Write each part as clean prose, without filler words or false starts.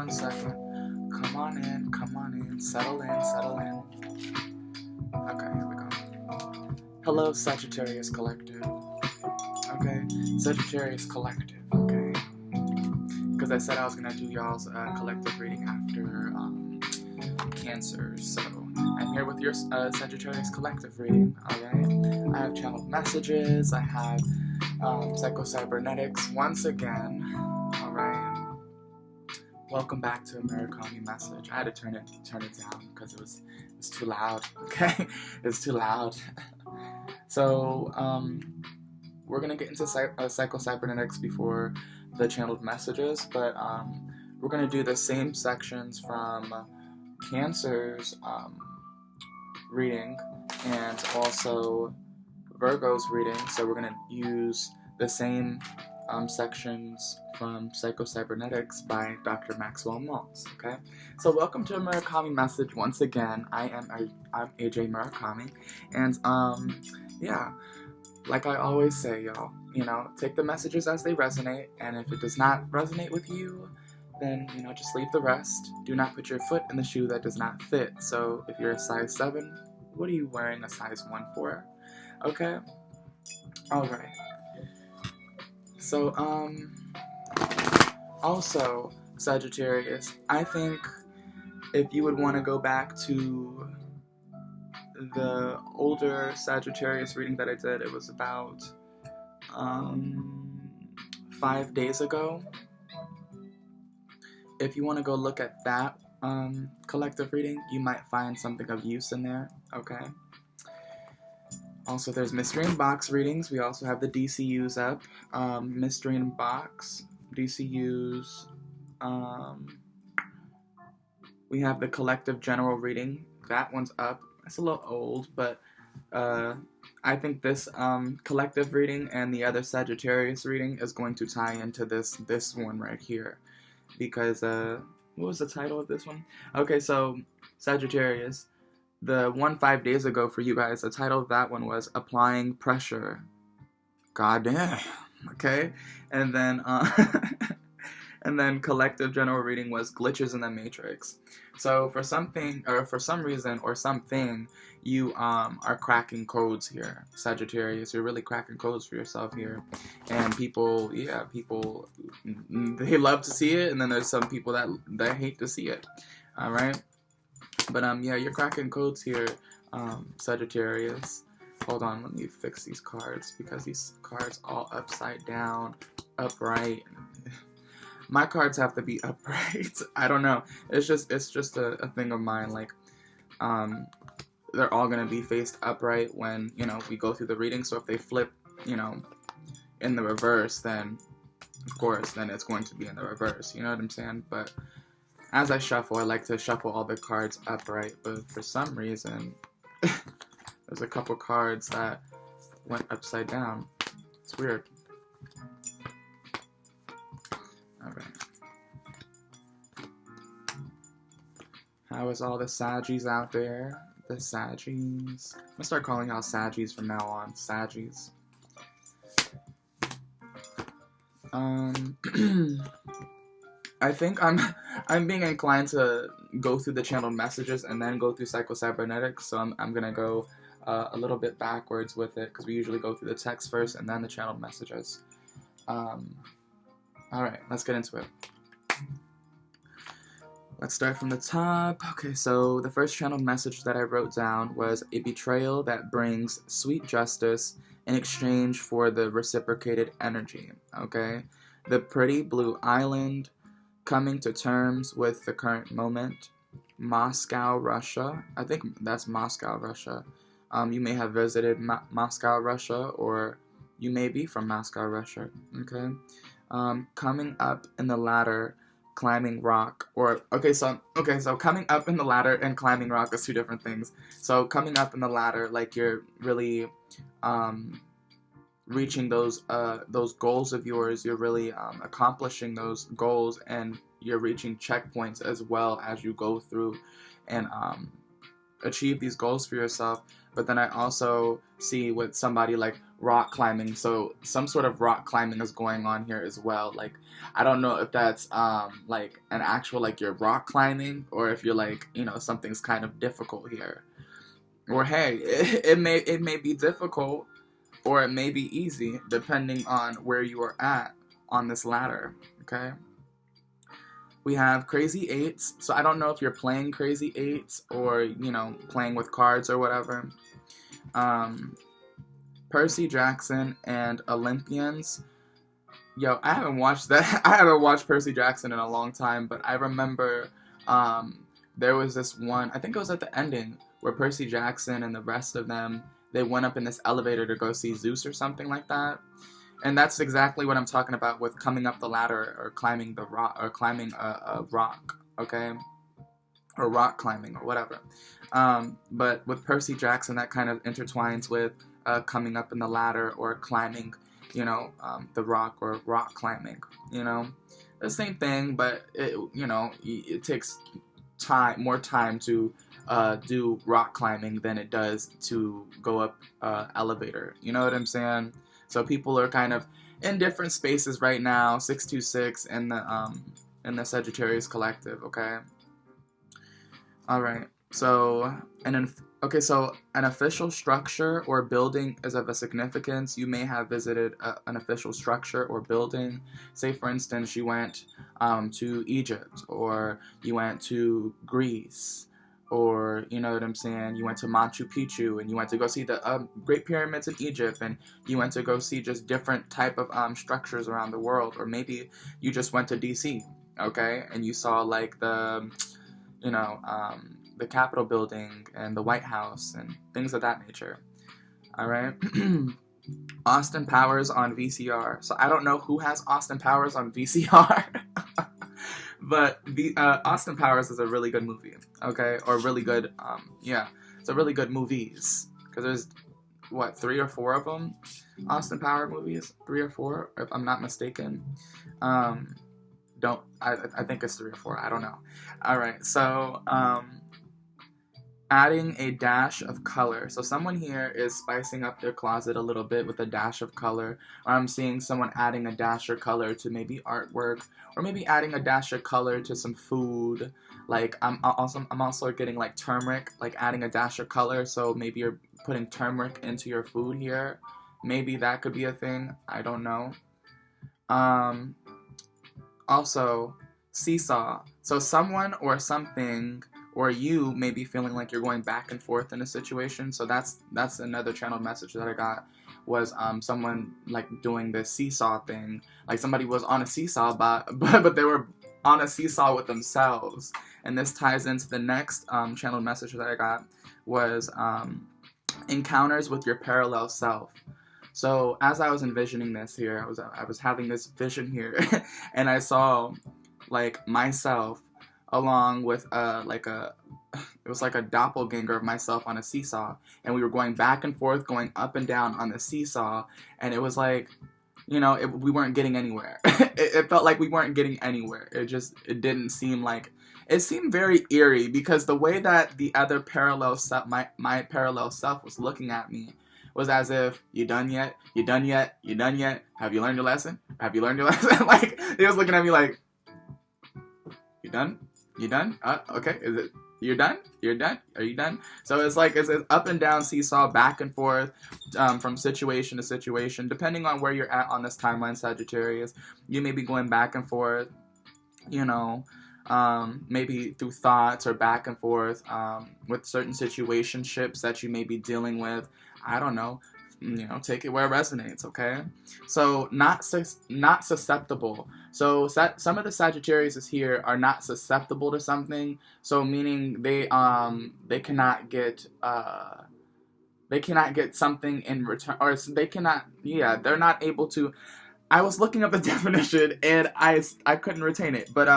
one second. Come on in, settle in. Okay, here we go. Hello, Sagittarius Collective. Okay, Sagittarius Collective, okay? Because I said I was gonna do y'all's collective reading after Cancer, so I'm here with your Sagittarius Collective reading, alright? I have channeled messages, I have Psycho-Cybernetics once again, alright? Welcome back to Mercury Message. I had to turn it down because it was too loud, okay? It's too loud. So, we're gonna get into Psycho-Cybernetics before the channeled messages, but we're gonna do the same sections from Cancer's reading and also Virgo's reading, so we're gonna use the same sections from Psycho-Cybernetics by Dr. Maxwell Maltz, okay? So welcome to Murakami Message once again. I'm AJ Murakami, and yeah, like I always say, y'all, you know, take the messages as they resonate, and if it does not resonate with you, then, you know, just leave the rest. Do not put your foot in the shoe that does not fit. So if you're a size 7, what are you wearing a size 1 for? Okay? Alright. So, also, Sagittarius, I think if you would want to go back to the older Sagittarius reading that I did, it was about 5 days ago. If you want to go look at that collective reading, you might find something of use in there, okay? Also, there's Mystery in Box readings. We also have the DCUs up. Mystery in Box, DCUs. We have the collective general reading. That one's up. It's a little old, but I think this collective reading and the other Sagittarius reading is going to tie into this one right here. Because, what was the title of this one? Okay, so, Sagittarius. The one 5 days ago for you guys, the title of that one was Applying Pressure. God damn. Okay? And then, and then collective general reading was Glitches in the Matrix. So for something, or for some reason, or something, you are cracking codes here, Sagittarius. You're really cracking codes for yourself here. And people, yeah, people, they love to see it, and then there's some people that hate to see it. Alright? But yeah, you're cracking codes here, Sagittarius. Hold on, let me fix these cards, because these cards all upside down, upright. My cards have to be upright. I don't know. It's just a thing of mine. Like, they're all gonna be faced upright when, you know, we go through the reading. So if they flip, you know, in the reverse, then of course, then it's going to be in the reverse. You know what I'm saying? But as I shuffle, I like to shuffle all the cards upright. But for some reason, there's a couple cards that went upside down. It's weird. Alright. How is all the Saggies out there? The Saggies. I'm gonna start calling y'all Saggies from now on. Saggies. I think I'm being inclined to go through the channeled messages and then go through Psycho-Cybernetics, so I'm gonna go a little bit backwards with it, because we usually go through the text first and then the channeled messages. Alright, let's get into it. Let's start from the top. Okay, so the first channeled message that I wrote down was a betrayal that brings sweet justice in exchange for the reciprocated energy, okay? The pretty blue island, coming to terms with the current moment, Moscow, Russia. I think that's Moscow, Russia. You may have visited Moscow, Russia, or you may be from Moscow, Russia, okay? Coming up in the ladder, climbing rock, or, so coming up in the ladder and climbing rock is two different things. So coming up in the ladder, like you're really, reaching those goals of yours, you're really, accomplishing those goals, and you're reaching checkpoints as well as you go through, and, achieve these goals for yourself. But then I also see with somebody like rock climbing, so some sort of rock climbing is going on here as well. Like, I don't know if that's like an actual, like, you're rock climbing, or if you're like, you know, something's kind of difficult here. Or hey, it may be difficult, or it may be easy, depending on where you are at on this ladder, okay? We have crazy eights, so I don't know if you're playing crazy eights, or, you know, playing with cards or whatever. Percy Jackson and Olympians. Yo, I haven't watched that. I haven't watched Percy Jackson in a long time, but I remember there was this one, I think it was at the ending, where Percy Jackson and the rest of them, they went up in this elevator to go see Zeus or something like that. And that's exactly what I'm talking about with coming up the ladder, or climbing the rock, or climbing a rock, okay? Or rock climbing, or whatever. But with Percy Jackson, that kind of intertwines with coming up in the ladder, or climbing, you know, the rock, or rock climbing, you know? The same thing, but, you know, it takes more time to do rock climbing than it does to go up elevator. You know what I'm saying? So people are kind of in different spaces right now. 626 in the Sagittarius collective. Okay. All right. So an official structure or building is of a significance. You may have visited an official structure or building. Say, for instance, you went to Egypt, or you went to Greece, or, you know what I'm saying, you went to Machu Picchu, and you went to go see the Great Pyramids in Egypt, and you went to go see just different type of structures around the world. Or maybe you just went to DC, okay, and you saw like the, you know, the Capitol building and the White House and things of that nature. All right. Austin Powers on VCR. So I don't know who has Austin Powers on VCR. But Austin Powers is a really good movie, okay? Or really good, yeah. It's a really good movies. Because there's, what, 3 or 4 of them? Austin Power movies? 3 or 4, if I'm not mistaken. I think it's 3 or 4. I don't know. Alright, so, adding a dash of color. So someone here is spicing up their closet a little bit with a dash of color. Or I'm seeing someone adding a dash of color to maybe artwork, or maybe adding a dash of color to some food. Like I'm also getting like turmeric, like adding a dash of color. So maybe you're putting turmeric into your food here. Maybe that could be a thing. I don't know. Also, seesaw. So someone or something, or you may be feeling like you're going back and forth in a situation. So that's another channeled message that I got, was someone like doing this seesaw thing. Like somebody was on a seesaw, but they were on a seesaw with themselves. And this ties into the next channeled message that I got, was encounters with your parallel self. So as I was envisioning this here, I was having this vision here, and I saw like myself along with it was like a doppelganger of myself on a seesaw, and we were going back and forth, going up and down on the seesaw, and it was like, you know, we weren't getting anywhere. It felt like we weren't getting anywhere. It didn't seem like, it seemed very eerie, because the way that the other parallel self, my parallel self, was looking at me was as if, you done yet? You done yet? You done yet? Have you learned your lesson? Have you learned your lesson? Like, he was looking at me like, you done? You done? Okay. Is it? You're done? You're done? Are you done? So it's like, it's an up and down seesaw, back and forth, from situation to situation. Depending on where you're at on this timeline, Sagittarius, you may be going back and forth, you know, maybe through thoughts, or back and forth with certain situationships that you may be dealing with. I don't know. You know, take it where it resonates, okay? So, not susceptible. So, some of the Sagittarius here are not susceptible to something. So, meaning they cannot get something in return, or they cannot, yeah, they're not able to. I was looking up the definition and I couldn't retain it, but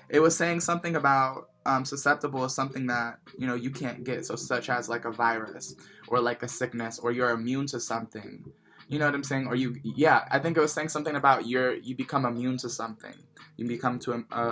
it was saying something about susceptible is something that, you know, you can't get, so such as like a virus or like a sickness, or you're immune to something, You know what I'm saying? Or yeah, I think it was saying something about you become immune to something. You become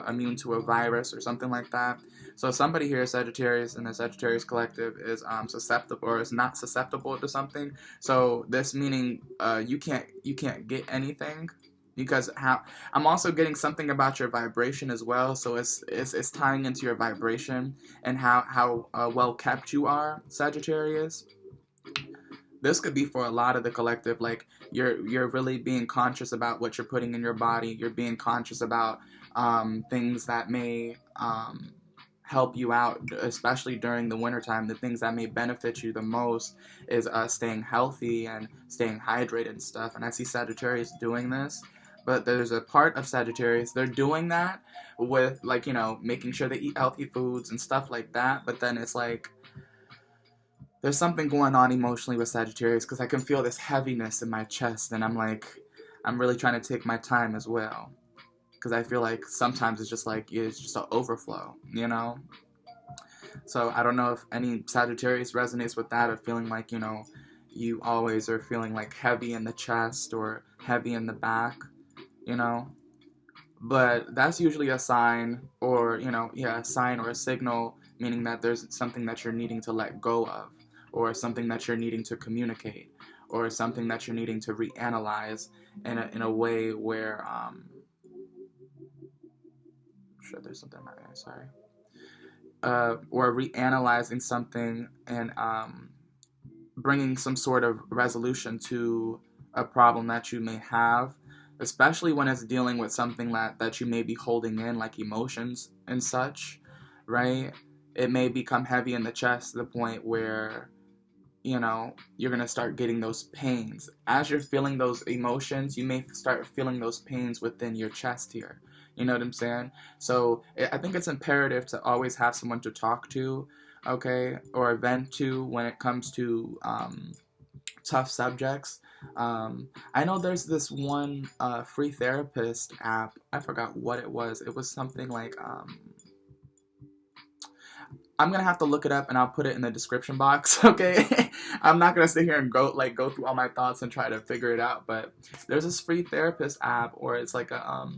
immune to a virus or something like that. So somebody here, Sagittarius, in the Sagittarius collective is susceptible or is not susceptible to something. So this meaning you can't get anything. Because I'm also getting something about your vibration as well, so it's tying into your vibration and how well kept you are, Sagittarius. This could be for a lot of the collective, like you're really being conscious about what you're putting in your body. You're being conscious about things that may help you out, especially during the wintertime. The things that may benefit you the most is staying healthy and staying hydrated and stuff. And I see Sagittarius doing this. But there's a part of Sagittarius, they're doing that with, like, you know, making sure they eat healthy foods and stuff like that. But then it's like, there's something going on emotionally with Sagittarius because I can feel this heaviness in my chest. And I'm like, I'm really trying to take my time as well. Because I feel like sometimes it's just like, it's just an overflow, you know? So I don't know if any Sagittarius resonates with that, or feeling like, you know, you always are feeling like heavy in the chest or heavy in the back. You know, but that's usually a sign, or, you know, yeah, a sign or a signal, meaning that there's something that you're needing to let go of, or something that you're needing to communicate, or something that you're needing to reanalyze in a way where, sure, there's something in my eye, sorry, or reanalyzing something and bringing some sort of resolution to a problem that you may have. Especially when it's dealing with something that you may be holding in, like emotions and such, right? It may become heavy in the chest to the point where, you know, you're going to start getting those pains. As you're feeling those emotions, you may start feeling those pains within your chest here. You know what I'm saying? So I think it's imperative to always have someone to talk to, okay, or vent to when it comes to tough subjects. I know there's this one free therapist app. I forgot what it was. It was something like I'm gonna have to look it up and I'll put it in the description box. Okay, I'm not gonna sit here and go through all my thoughts and try to figure it out. But there's this free therapist app, or it's like a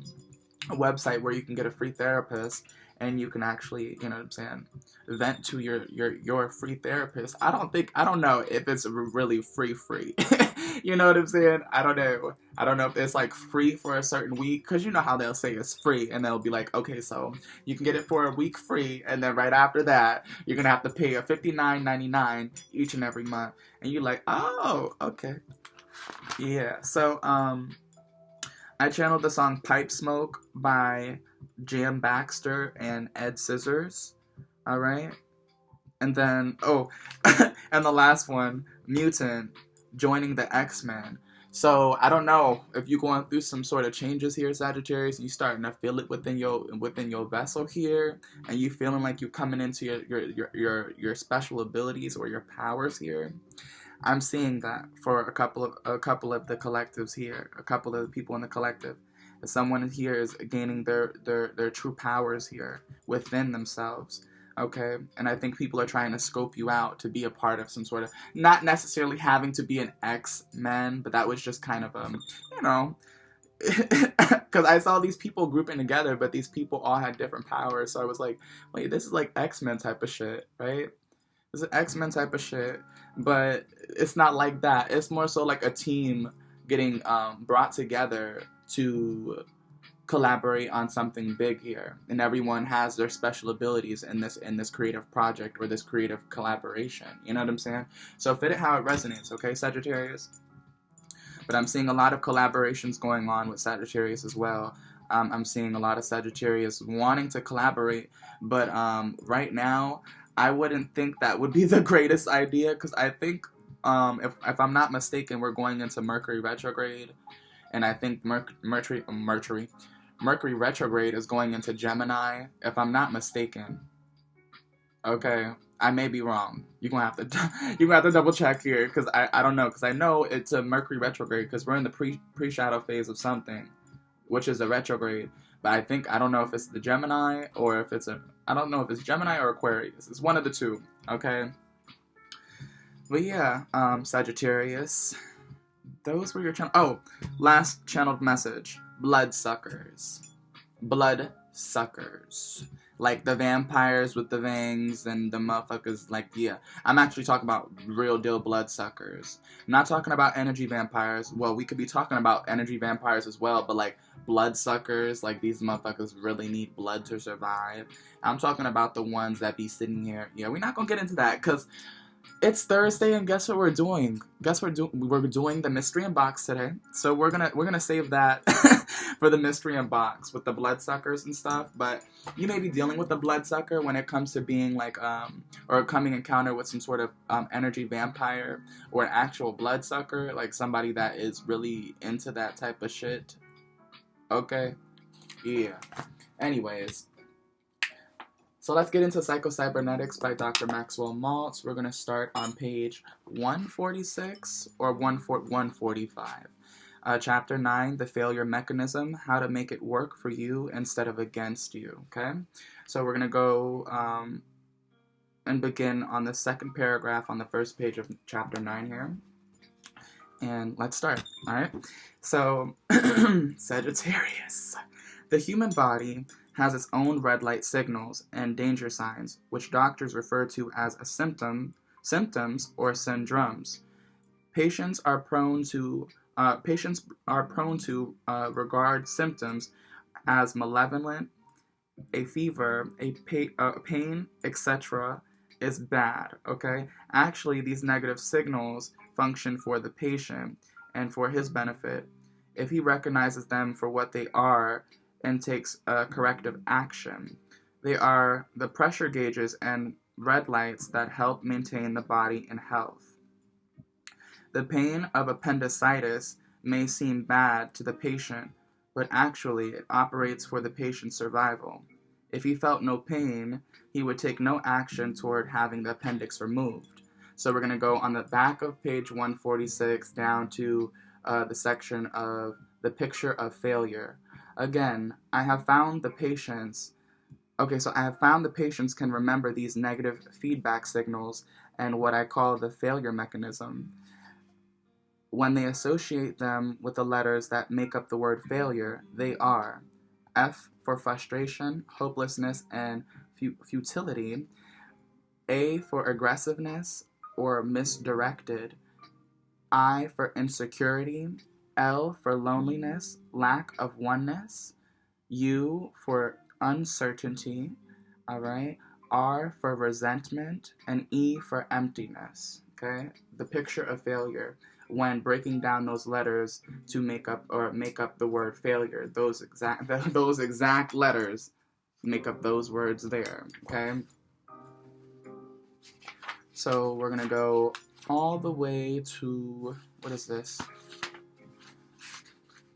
website where you can get a free therapist. And you can actually, you know what I'm saying, vent to your free therapist. I don't know if it's really free. You know what I'm saying? I don't know if it's like free for a certain week, because you know how they'll say it's free and they'll be like, okay, so you can get it for a week free, and then right after that you're gonna have to pay a $59.99 each and every month. And you're like, oh, okay, yeah. So I channeled the song Pipe Smoke by Jam Baxter and Ed Scissors. Alright? And then, and the last one, Mutant, joining the X-Men. So, I don't know if you're going through some sort of changes here, Sagittarius, and you're starting to feel it within your vessel here, and you feeling like you're coming into your special abilities or your powers here. I'm seeing that for a couple of the collectives here, a couple of the people in the collective. Someone here is gaining their true powers here within themselves, okay? And I think people are trying to scope you out to be a part of some sort of, not necessarily having to be an X-Men, but that was just kind of, you know, because I saw these people grouping together, but these people all had different powers, so I was like, wait, this is like X-Men type of shit, right? This is X-Men type of shit, but it's not like that. It's more so like a team getting brought together to collaborate on something big here, and everyone has their special abilities in this creative project or this creative collaboration. You know what I'm saying? So fit it how it resonates, okay, Sagittarius? But I'm seeing a lot of collaborations going on with Sagittarius as well. I'm seeing a lot of Sagittarius wanting to collaborate, but right now I wouldn't think that would be the greatest idea, because I think if I'm not mistaken, we're going into Mercury Retrograde. And I think Mercury Retrograde is going into Gemini, if I'm not mistaken. Okay, I may be wrong. You're gonna have to double check here, because I don't know, because I know it's a Mercury Retrograde, because we're in the pre-shadow phase of something, which is a retrograde. But I don't know if it's the Gemini, or if it's I don't know if it's Gemini or Aquarius. It's one of the two. Okay. But yeah, Sagittarius, those were your channel. Oh, last channeled message. Bloodsuckers. Bloodsuckers. Like the vampires with the fangs and the motherfuckers, like, yeah. I'm actually talking about real deal bloodsuckers. I'm not talking about energy vampires. Well, we could be talking about energy vampires as well, but like bloodsuckers, like these motherfuckers really need blood to survive. I'm talking about the ones that be sitting here. Yeah, we're not gonna get into that because it's Thursday, and guess what we're doing? We're doing the mystery inbox today. So we're gonna save that for the mystery inbox with the bloodsuckers and stuff. But you may be dealing with the bloodsucker when it comes to being like or coming encounter with some sort of energy vampire or an actual bloodsucker, like somebody that is really into that type of shit. Okay, yeah. Anyways. So let's get into Psycho-Cybernetics by Dr. Maxwell Maltz. We're going to start on page 146 or 145. Chapter 9, The Failure Mechanism, How to Make It Work for You Instead of Against You. Okay? So we're going to go and begin on the second paragraph on the first page of chapter 9 here. And let's start. Alright? So, Sagittarius. The human body has its own red light signals and danger signs, which doctors refer to as symptoms or syndromes. Patients are prone to regard symptoms as malevolent. A fever, a pain, etc. is bad. Okay, actually, these negative signals function for the patient and for his benefit if he recognizes them for what they are and takes corrective action. They are the pressure gauges and red lights that help maintain the body in health. The pain of appendicitis may seem bad to the patient, but actually it operates for the patient's survival. If he felt no pain, he would take no action toward having the appendix removed. So we're going to go on the back of page 146 down to the section of the picture of failure. Again, I have found the patients can remember these negative feedback signals and what I call the failure mechanism. When they associate them with the letters that make up the word failure, they are F for frustration, hopelessness, and futility, A for aggressiveness or misdirected, I for insecurity, L for loneliness, lack of oneness, U for uncertainty, all right, R for resentment, and E for emptiness, okay? The picture of failure when breaking down those letters to make up the word failure. Those exact letters make up those words there, okay? So we're going to go all the way to, what is this?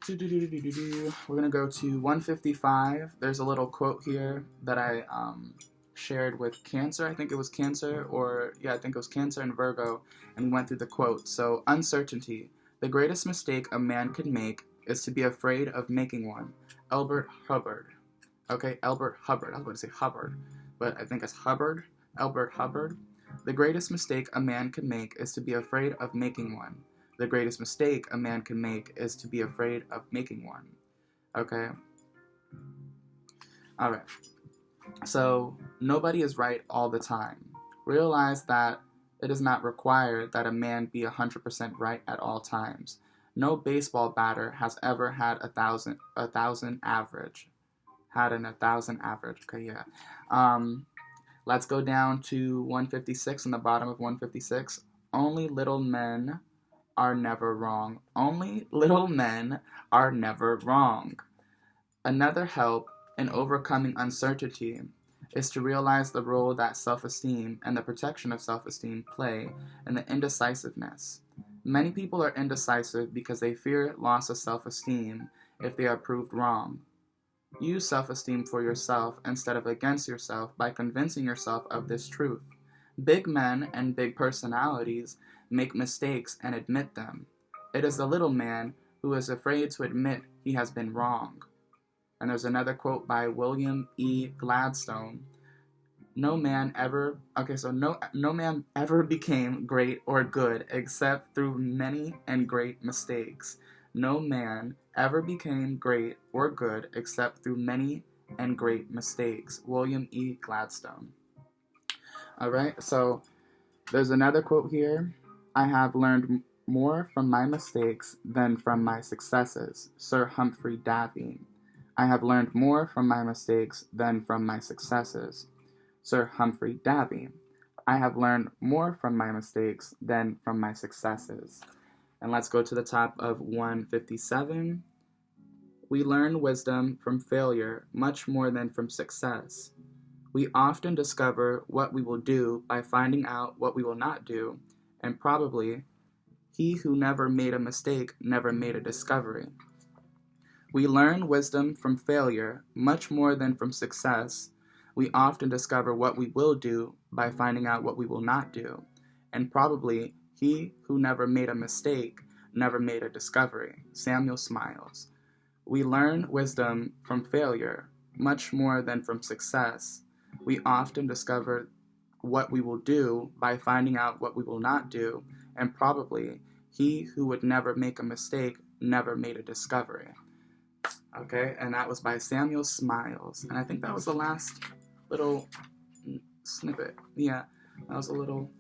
We're going to go to 155. There's a little quote here that I shared with Cancer. I think it was Cancer, I think it was Cancer and Virgo, and went through the quote. So, uncertainty. The greatest mistake a man can make is to be afraid of making one. Albert Hubbard. Okay, Albert Hubbard. I was going to say Hubbard, but I think it's Hubbard. Albert Hubbard. The greatest mistake a man can make is to be afraid of making one. The greatest mistake a man can make is to be afraid of making one. Okay? Alright. So, nobody is right all the time. Realize that it is not required that a man be 100% right at all times. No baseball batter has ever had a thousand average. Okay, yeah. Let's go down to 156 on the bottom of 156. Only little men are never wrong. Only little men are never wrong. Another help in overcoming uncertainty is to realize the role that self-esteem and the protection of self-esteem play in the indecisiveness. Many people are indecisive because they fear loss of self-esteem if they are proved wrong. Use self-esteem for yourself instead of against yourself by convincing yourself of this truth. Big men and big personalities make mistakes and admit them. It is the little man who is afraid to admit he has been wrong. And there's another quote by William E. Gladstone. no man ever no man ever became great or good except through many and great mistakes. No man ever became great or good except through many and great mistakes. William E. Gladstone. All right, so there's another quote here. I have learned more from my mistakes than from my successes. Sir Humphrey Davy. I have learned more from my mistakes than from my successes. Sir Humphrey Davy. I have learned more from my mistakes than from my successes. And let's go to the top of 157. We learn wisdom from failure much more than from success. We often discover what we will do by finding out what we will not do, and probably he who never made a mistake never made a discovery. We learn wisdom from failure much more than from success. We often discover what we will do by finding out what we will not do, and probably he who never made a mistake never made a discovery. Samuel Smiles. We learn wisdom from failure much more than from success. We often discover what we will do by finding out what we will not do, and probably he who would never make a mistake never made a discovery. Okay, and that was by Samuel Smiles. And I think that was the last little snippet. Yeah, that was a little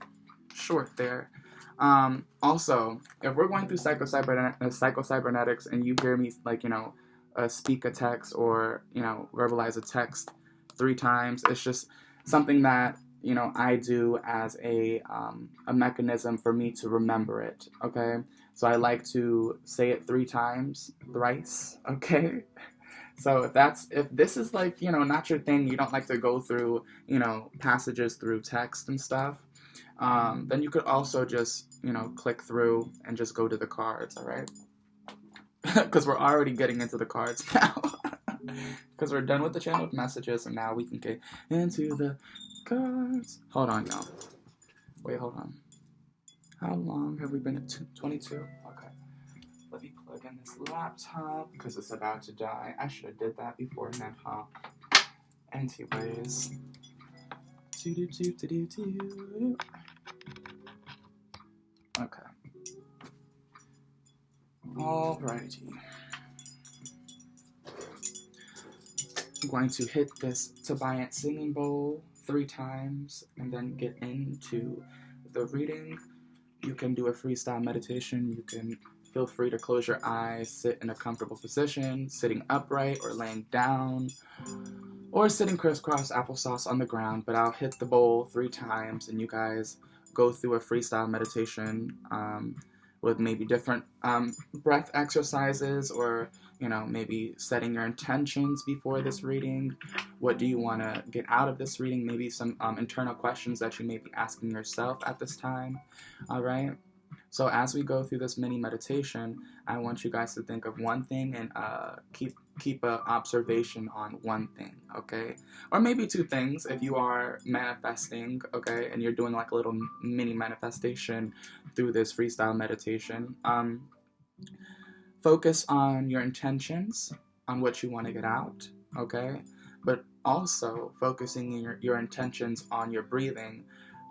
short there. Also, if we're going through psychocybernetics and you hear me, speak a text or, verbalize a text 3 times, it's just something that, I do as a mechanism for me to remember it, okay? So I like to say it 3 times, thrice, okay? So if this is not your thing, you don't like to go through, passages through text and stuff, then you could also just, click through and just go to the cards, all right? Because we're already getting into the cards now. Because we're done with the channeled messages, and now we can get into the cards. Hold on, y'all. Wait, hold on. How long have we been at 22? Okay. Let me plug in this laptop, because it's about to die. I should have did that beforehand, huh? Anyways. Okay. Alrighty. I'm going to hit this Tobias singing bowl 3 times and then get into the reading. You can do a freestyle meditation. You can feel free to close your eyes, sit in a comfortable position, sitting upright or laying down, or sitting crisscross applesauce on the ground. But I'll hit the bowl 3 times and you guys go through a freestyle meditation with maybe different breath exercises, or maybe setting your intentions before this reading. What do you want to get out of this reading? Maybe some internal questions that you may be asking yourself at this time. All right. So as we go through this mini meditation, I want you guys to think of one thing and keep an observation on one thing, okay? Or maybe 2 things if you are manifesting, okay, and you're doing like a little mini manifestation through this freestyle meditation. Focus on your intentions, on what you want to get out, okay? But also focusing your intentions on your breathing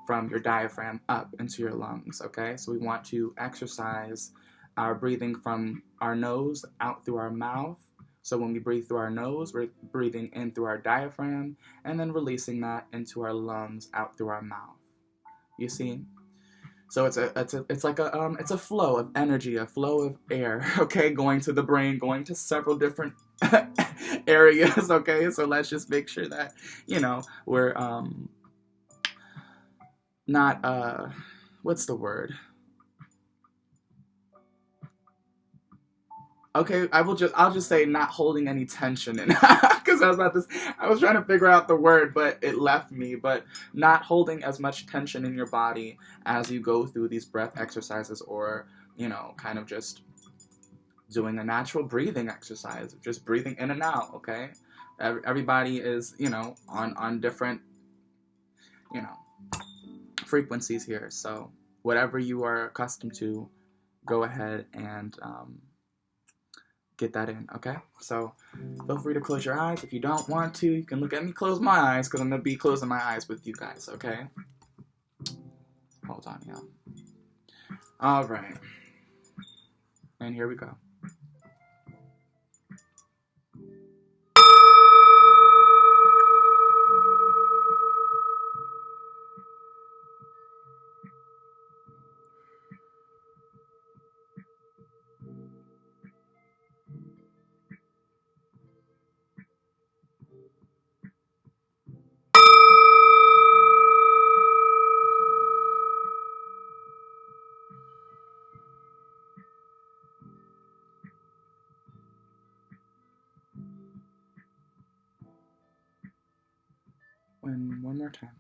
from your diaphragm up into your lungs, okay? So we want to exercise our breathing from our nose out through our mouth. So when we breathe through our nose, we're breathing in through our diaphragm and then releasing that into our lungs out through our mouth. You see? So it's a flow of energy, a flow of air, okay, going to the brain, going to several different areas, okay? So let's just make sure that, we're not what's the word? Okay, I'll just say not holding any tension in, because I was trying to figure out the word, but it left me. But not holding as much tension in your body as you go through these breath exercises, or kind of just doing a natural breathing exercise, just breathing in and out. Okay, everybody is on different frequencies here, so whatever you are accustomed to, go ahead and get that in, okay? So feel free to close your eyes. If you don't want to, you can look at me close my eyes, because I'm going to be closing my eyes with you guys, okay? Hold on, y'all. All right. And here we go. And one more time.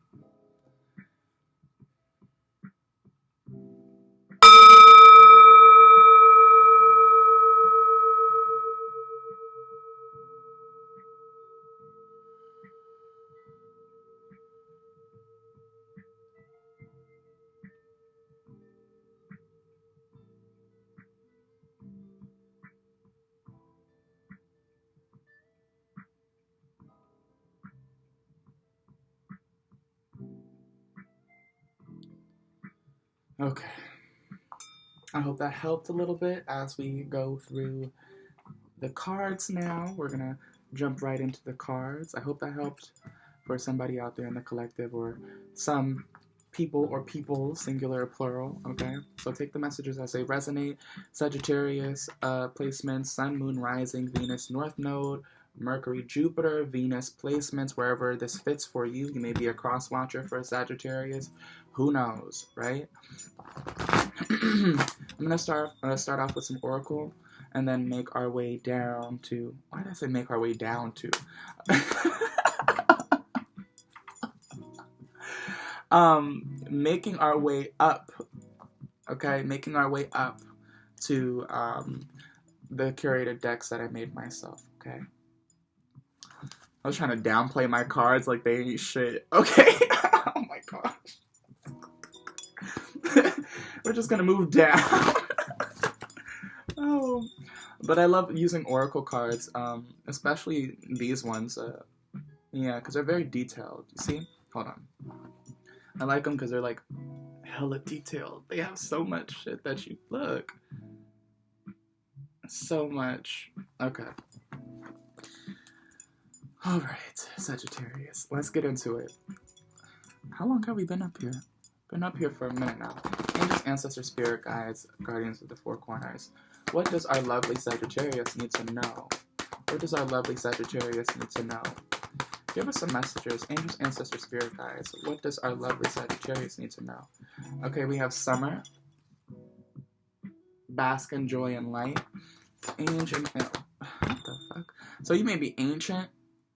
Okay. I hope that helped a little bit as we go through the cards now. We're going to jump right into the cards. I hope that helped for somebody out there in the collective, or some people or people, singular or plural, okay? So take the messages as they resonate. Sagittarius placements, Sun, Moon, Rising, Venus, North Node, Mercury, Jupiter, Venus placements, wherever this fits for you. You may be a cross watcher for Sagittarius. Who knows, right? I'm gonna start off with some oracle, and then make our way down to. Why did I say make our way down to? Making our way up. Okay, making our way up to the curated decks that I made myself. Okay. I was trying to downplay my cards like they ain't shit. Okay. Oh my gosh. We're just gonna move down. Oh, but I love using oracle cards, especially these ones. Yeah, because they're very detailed. You see? Hold on. I like them because they're like hella detailed. They have so much shit that you look. So much. Okay. All right, Sagittarius. Let's get into it. How long have we been up here? Been up here for a minute now. Angels, ancestors, spirit guides, guardians of the four corners. What does our lovely Sagittarius need to know? What does our lovely Sagittarius need to know? Give us some messages. Angels, ancestors, spirit guides. What does our lovely Sagittarius need to know? Okay, we have summer. Bask in joy and light. Ancient. What the fuck? So you may be ancient,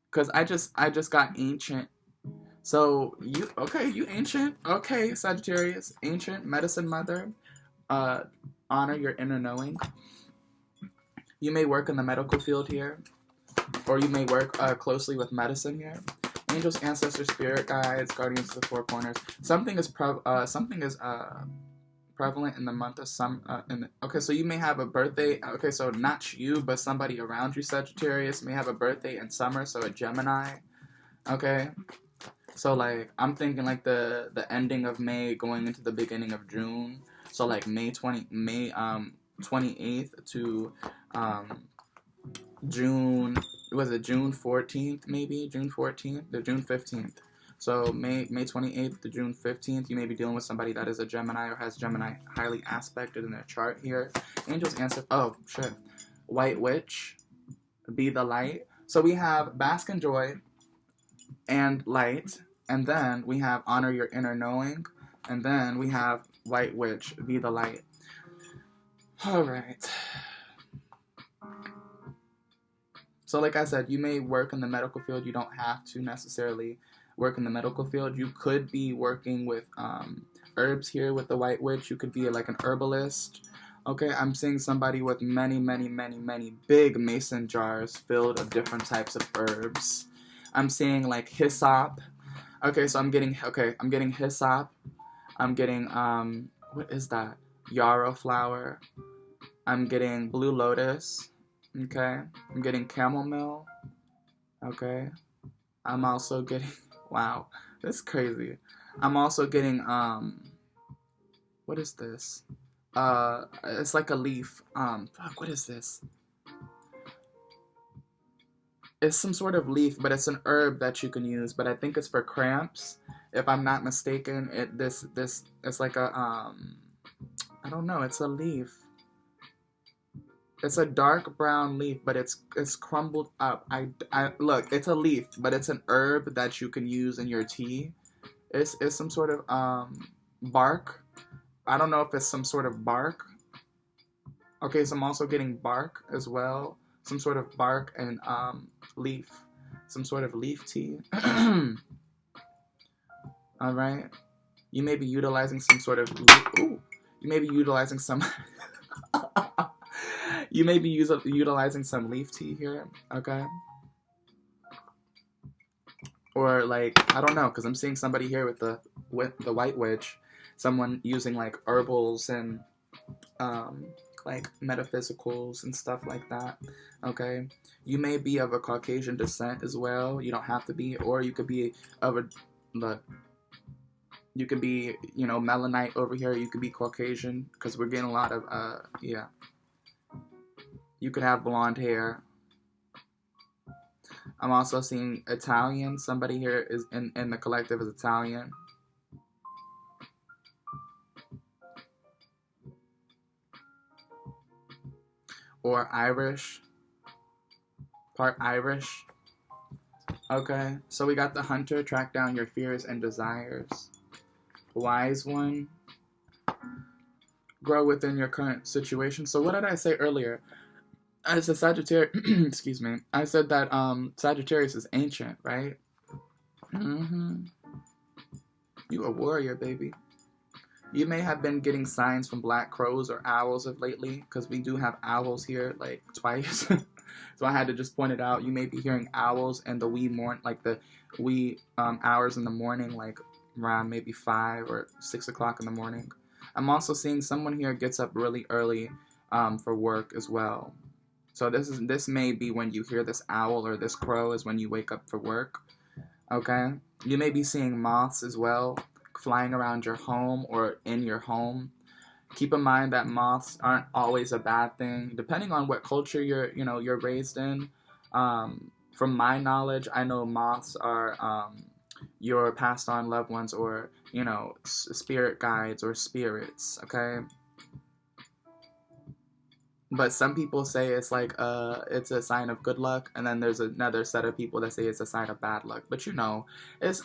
because I just got ancient. So you ancient. Okay, Sagittarius, ancient, medicine mother. Honor your inner knowing. You may work in the medical field here, or you may work closely with medicine here. Angels, ancestors, spirit guides, guardians of the four corners. Something is prevalent in the month of summer. Okay, so you may have a birthday. Okay, so not you, but somebody around you, Sagittarius, may have a birthday in summer. So a Gemini. Okay, so like I'm thinking like the ending of May going into the beginning of June. So like May 28th to June. Was it June 14th? Maybe June 14th to June 15th. So May 28th to June 15th, you may be dealing with somebody that is a Gemini or has Gemini highly aspected in their chart here. Angels, answer. Oh shit. White Witch, be the light. So we have bask in joy and light, and then we have honor your inner knowing, and then we have White Witch, be the light. All right. So like I said, you may work in the medical field. You don't have to necessarily work in the medical field. You could be working with herbs here with the White Witch. You could be like an herbalist. Okay, I'm seeing somebody with many big mason jars filled with different types of herbs. I'm seeing like hyssop. Okay, so I'm getting hyssop. I'm getting what is that? Yarrow flower. I'm getting blue lotus. Okay. I'm getting chamomile. Okay. I'm also getting, wow, this is crazy. I'm also getting, what is this? It's like a leaf. Fuck, what is this? It's some sort of leaf, but it's an herb that you can use. But I think it's for cramps, if I'm not mistaken. This it's like a I don't know. It's a leaf. It's a dark brown leaf, but it's crumbled up. I look. It's a leaf, but it's an herb that you can use in your tea. It's some sort of bark. I don't know if it's some sort of bark. Okay, so I'm also getting bark as well. Some sort of bark and leaf. Some sort of leaf tea. All right. You may be utilizing some sort of. Ooh. You may be utilizing some. You may be utilizing some leaf tea here. Okay. Or like I don't know, because I'm seeing somebody here with the white witch. Someone using like herbals and like metaphysicals and stuff like that. Okay, you may be of a Caucasian descent as well. You don't have to be, or you could be of a look. You could be, you know, Melanite over here. You could be Caucasian, because we're getting a lot of yeah. You could have blonde hair. I'm also seeing Italian. Somebody here is in the collective is Italian. Or Irish. Part Irish. Okay, so we got the hunter, track down your fears and desires. Wise one, grow within your current situation. So what did I say earlier? I said Sagittarius, excuse me. I said that Sagittarius is ancient, right? Mm-hmm. You a warrior, baby. You may have been getting signs from black crows or owls of lately, because we do have owls here, like, twice. So I had to just point it out. You may be hearing owls in the wee hours in the morning, like around maybe 5 or 6 o'clock in the morning. I'm also seeing someone here gets up really early for work as well. So this may be when you hear this owl or this crow is when you wake up for work. Okay? You may be seeing moths as well, flying around your home or in your home. Keep in mind that moths aren't always a bad thing, depending on what culture you're raised in. From my knowledge, I know moths are your passed on loved ones, or spirit guides or spirits. Okay. But some people say it's like it's a sign of good luck, and then there's another set of people that say it's a sign of bad luck. But it's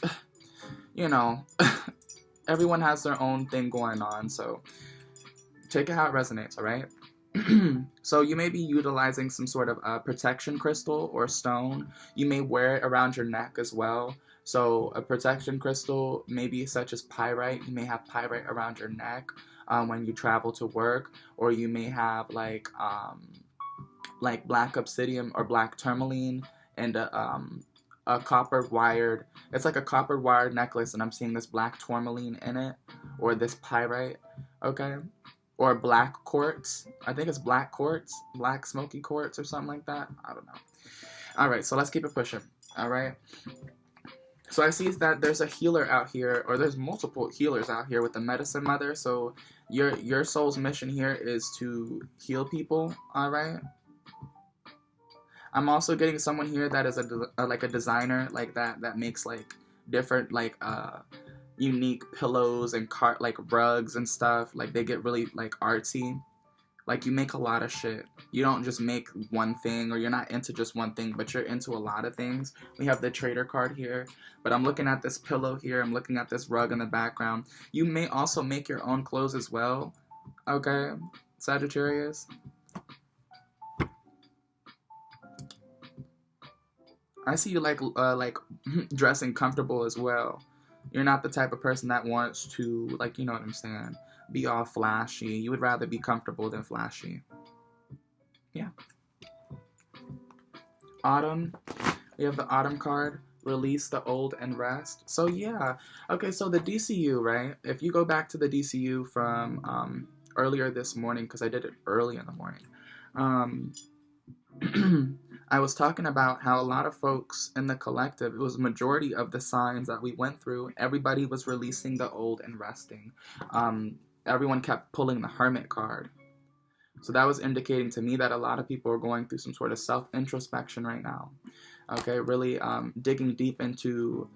everyone has their own thing going on, so take it how it resonates, all right? So you may be utilizing some sort of protection crystal or stone. You may wear it around your neck as well. So a protection crystal, maybe such as pyrite. You may have pyrite around your neck when you travel to work, or you may have like black obsidian or black tourmaline and a copper wired. It's like a copper wired necklace, and I'm seeing this black tourmaline in it, or this pyrite. Okay. Or black quartz. I think it's black quartz, black smoky quartz or something like that. I don't know. All right, so let's keep it pushing. All right. So I see that there's a healer out here, or there's multiple healers out here with the medicine mother. So your soul's mission here is to heal people. All right. I'm also getting someone here that is like a designer, like that makes like different unique pillows and like rugs and stuff. Like they get really like artsy. Like you make a lot of shit. You don't just make one thing, or you're not into just one thing, but you're into a lot of things. We have the trader card here, but I'm looking at this pillow here. I'm looking at this rug in the background. You may also make your own clothes as well. Okay, Sagittarius. I see you like dressing comfortable as well. You're not the type of person that wants to, like, you know what I'm saying, be all flashy. You would rather be comfortable than flashy. Yeah. Autumn. We have the autumn card. Release the old and rest. So yeah. Okay, so the DCU, right? If you go back to the DCU from earlier this morning, because I did it early in the morning. I was talking about how a lot of folks in the collective, it was a majority of the signs that we went through, everybody was releasing the old and resting. Everyone kept pulling the Hermit card. So that was indicating to me that a lot of people are going through some sort of self-introspection right now. Okay, really digging deep into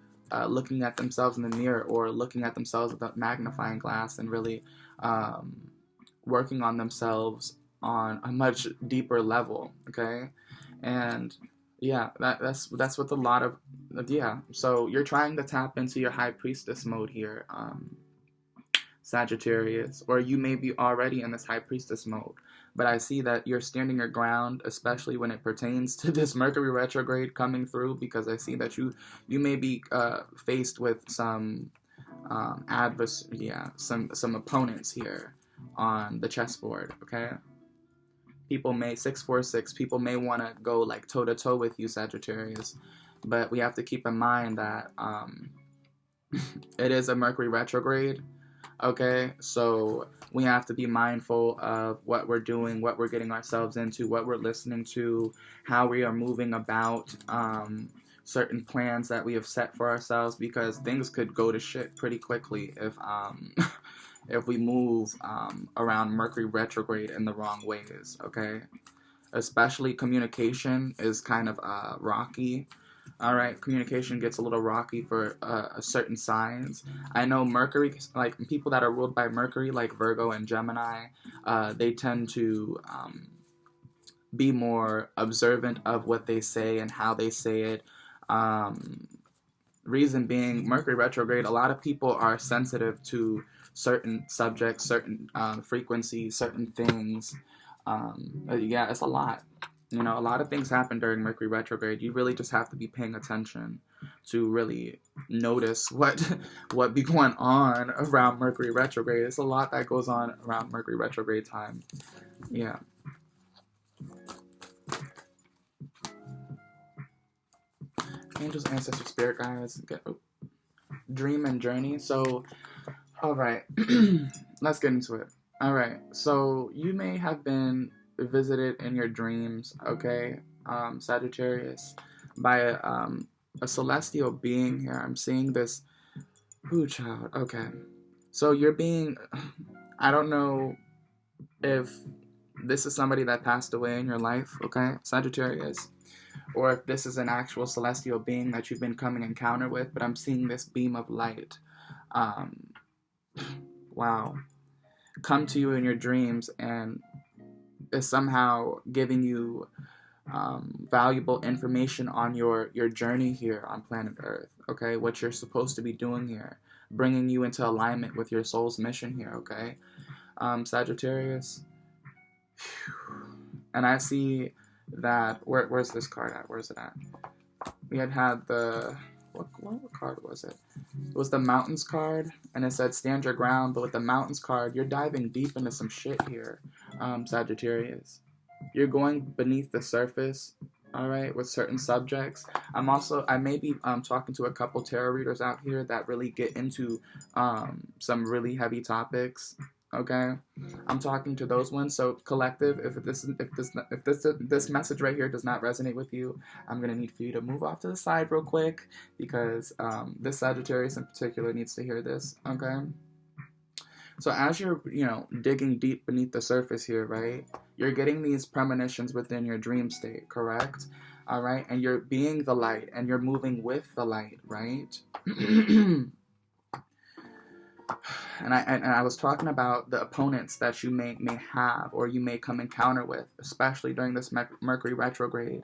looking at themselves in the mirror, or looking at themselves with a magnifying glass, and really working on themselves on a much deeper level. Okay, and yeah, that's with a lot of yeah. So you're trying to tap into your high priestess mode here, Sagittarius, or you may be already in this high priestess mode. But I see that you're standing your ground, especially when it pertains to this Mercury retrograde coming through, because I see that you may be faced with some some opponents here on the chessboard. Okay, people may 646. People may want to go like toe to toe with you, Sagittarius, but we have to keep in mind that it is a Mercury retrograde. Okay, so we have to be mindful of what we're doing, what we're getting ourselves into, what we're listening to, how we are moving about certain plans that we have set for ourselves, because things could go to shit pretty quickly if if we move around Mercury retrograde in the wrong ways. Okay, especially communication is kind of rocky. All right, communication gets a little rocky for certain signs. I know Mercury, like people that are ruled by Mercury, like Virgo and Gemini, they tend to be more observant of what they say and how they say it. Reason being, Mercury retrograde, a lot of people are sensitive to certain subjects, certain frequencies, certain things. Yeah, it's a lot. You know, a lot of things happen during Mercury retrograde. You really just have to be paying attention to really notice what be going on around Mercury retrograde. It's a lot that goes on around Mercury retrograde time. Yeah. Angels, ancestors, spirit guides, dream and journey. So, all right, let's get into it. All right, so you may have been visited in your dreams, okay, Sagittarius, by a celestial being here. I'm seeing this. Ooh, child. Okay, so you're being. I don't know if this is somebody that passed away in your life, okay, Sagittarius, or if this is an actual celestial being that you've been coming encounter with. But I'm seeing this beam of light. Wow. Come to you in your dreams and is somehow giving you valuable information on your journey here on planet Earth, okay? What you're supposed to be doing here, bringing you into alignment with your soul's mission here, okay? Sagittarius. And I see that, where's this card at? Where's it at? We had the, what card was it? It was the Mountains card, and it said stand your ground, but with the Mountains card, you're diving deep into some shit here, Sagittarius. You're going beneath the surface, all right, with certain subjects. I may be talking to a couple tarot readers out here that really get into some really heavy topics. Okay, I'm talking to those ones. So collective, if this message right here does not resonate with you, I'm gonna need for you to move off to the side real quick, because this Sagittarius in particular needs to hear this. Okay. So as you're, digging deep beneath the surface here, right? You're getting these premonitions within your dream state, correct? All right, and you're being the light, and you're moving with the light, right? And I was talking about the opponents that you may have, or you may come encounter with, especially during this Mercury retrograde,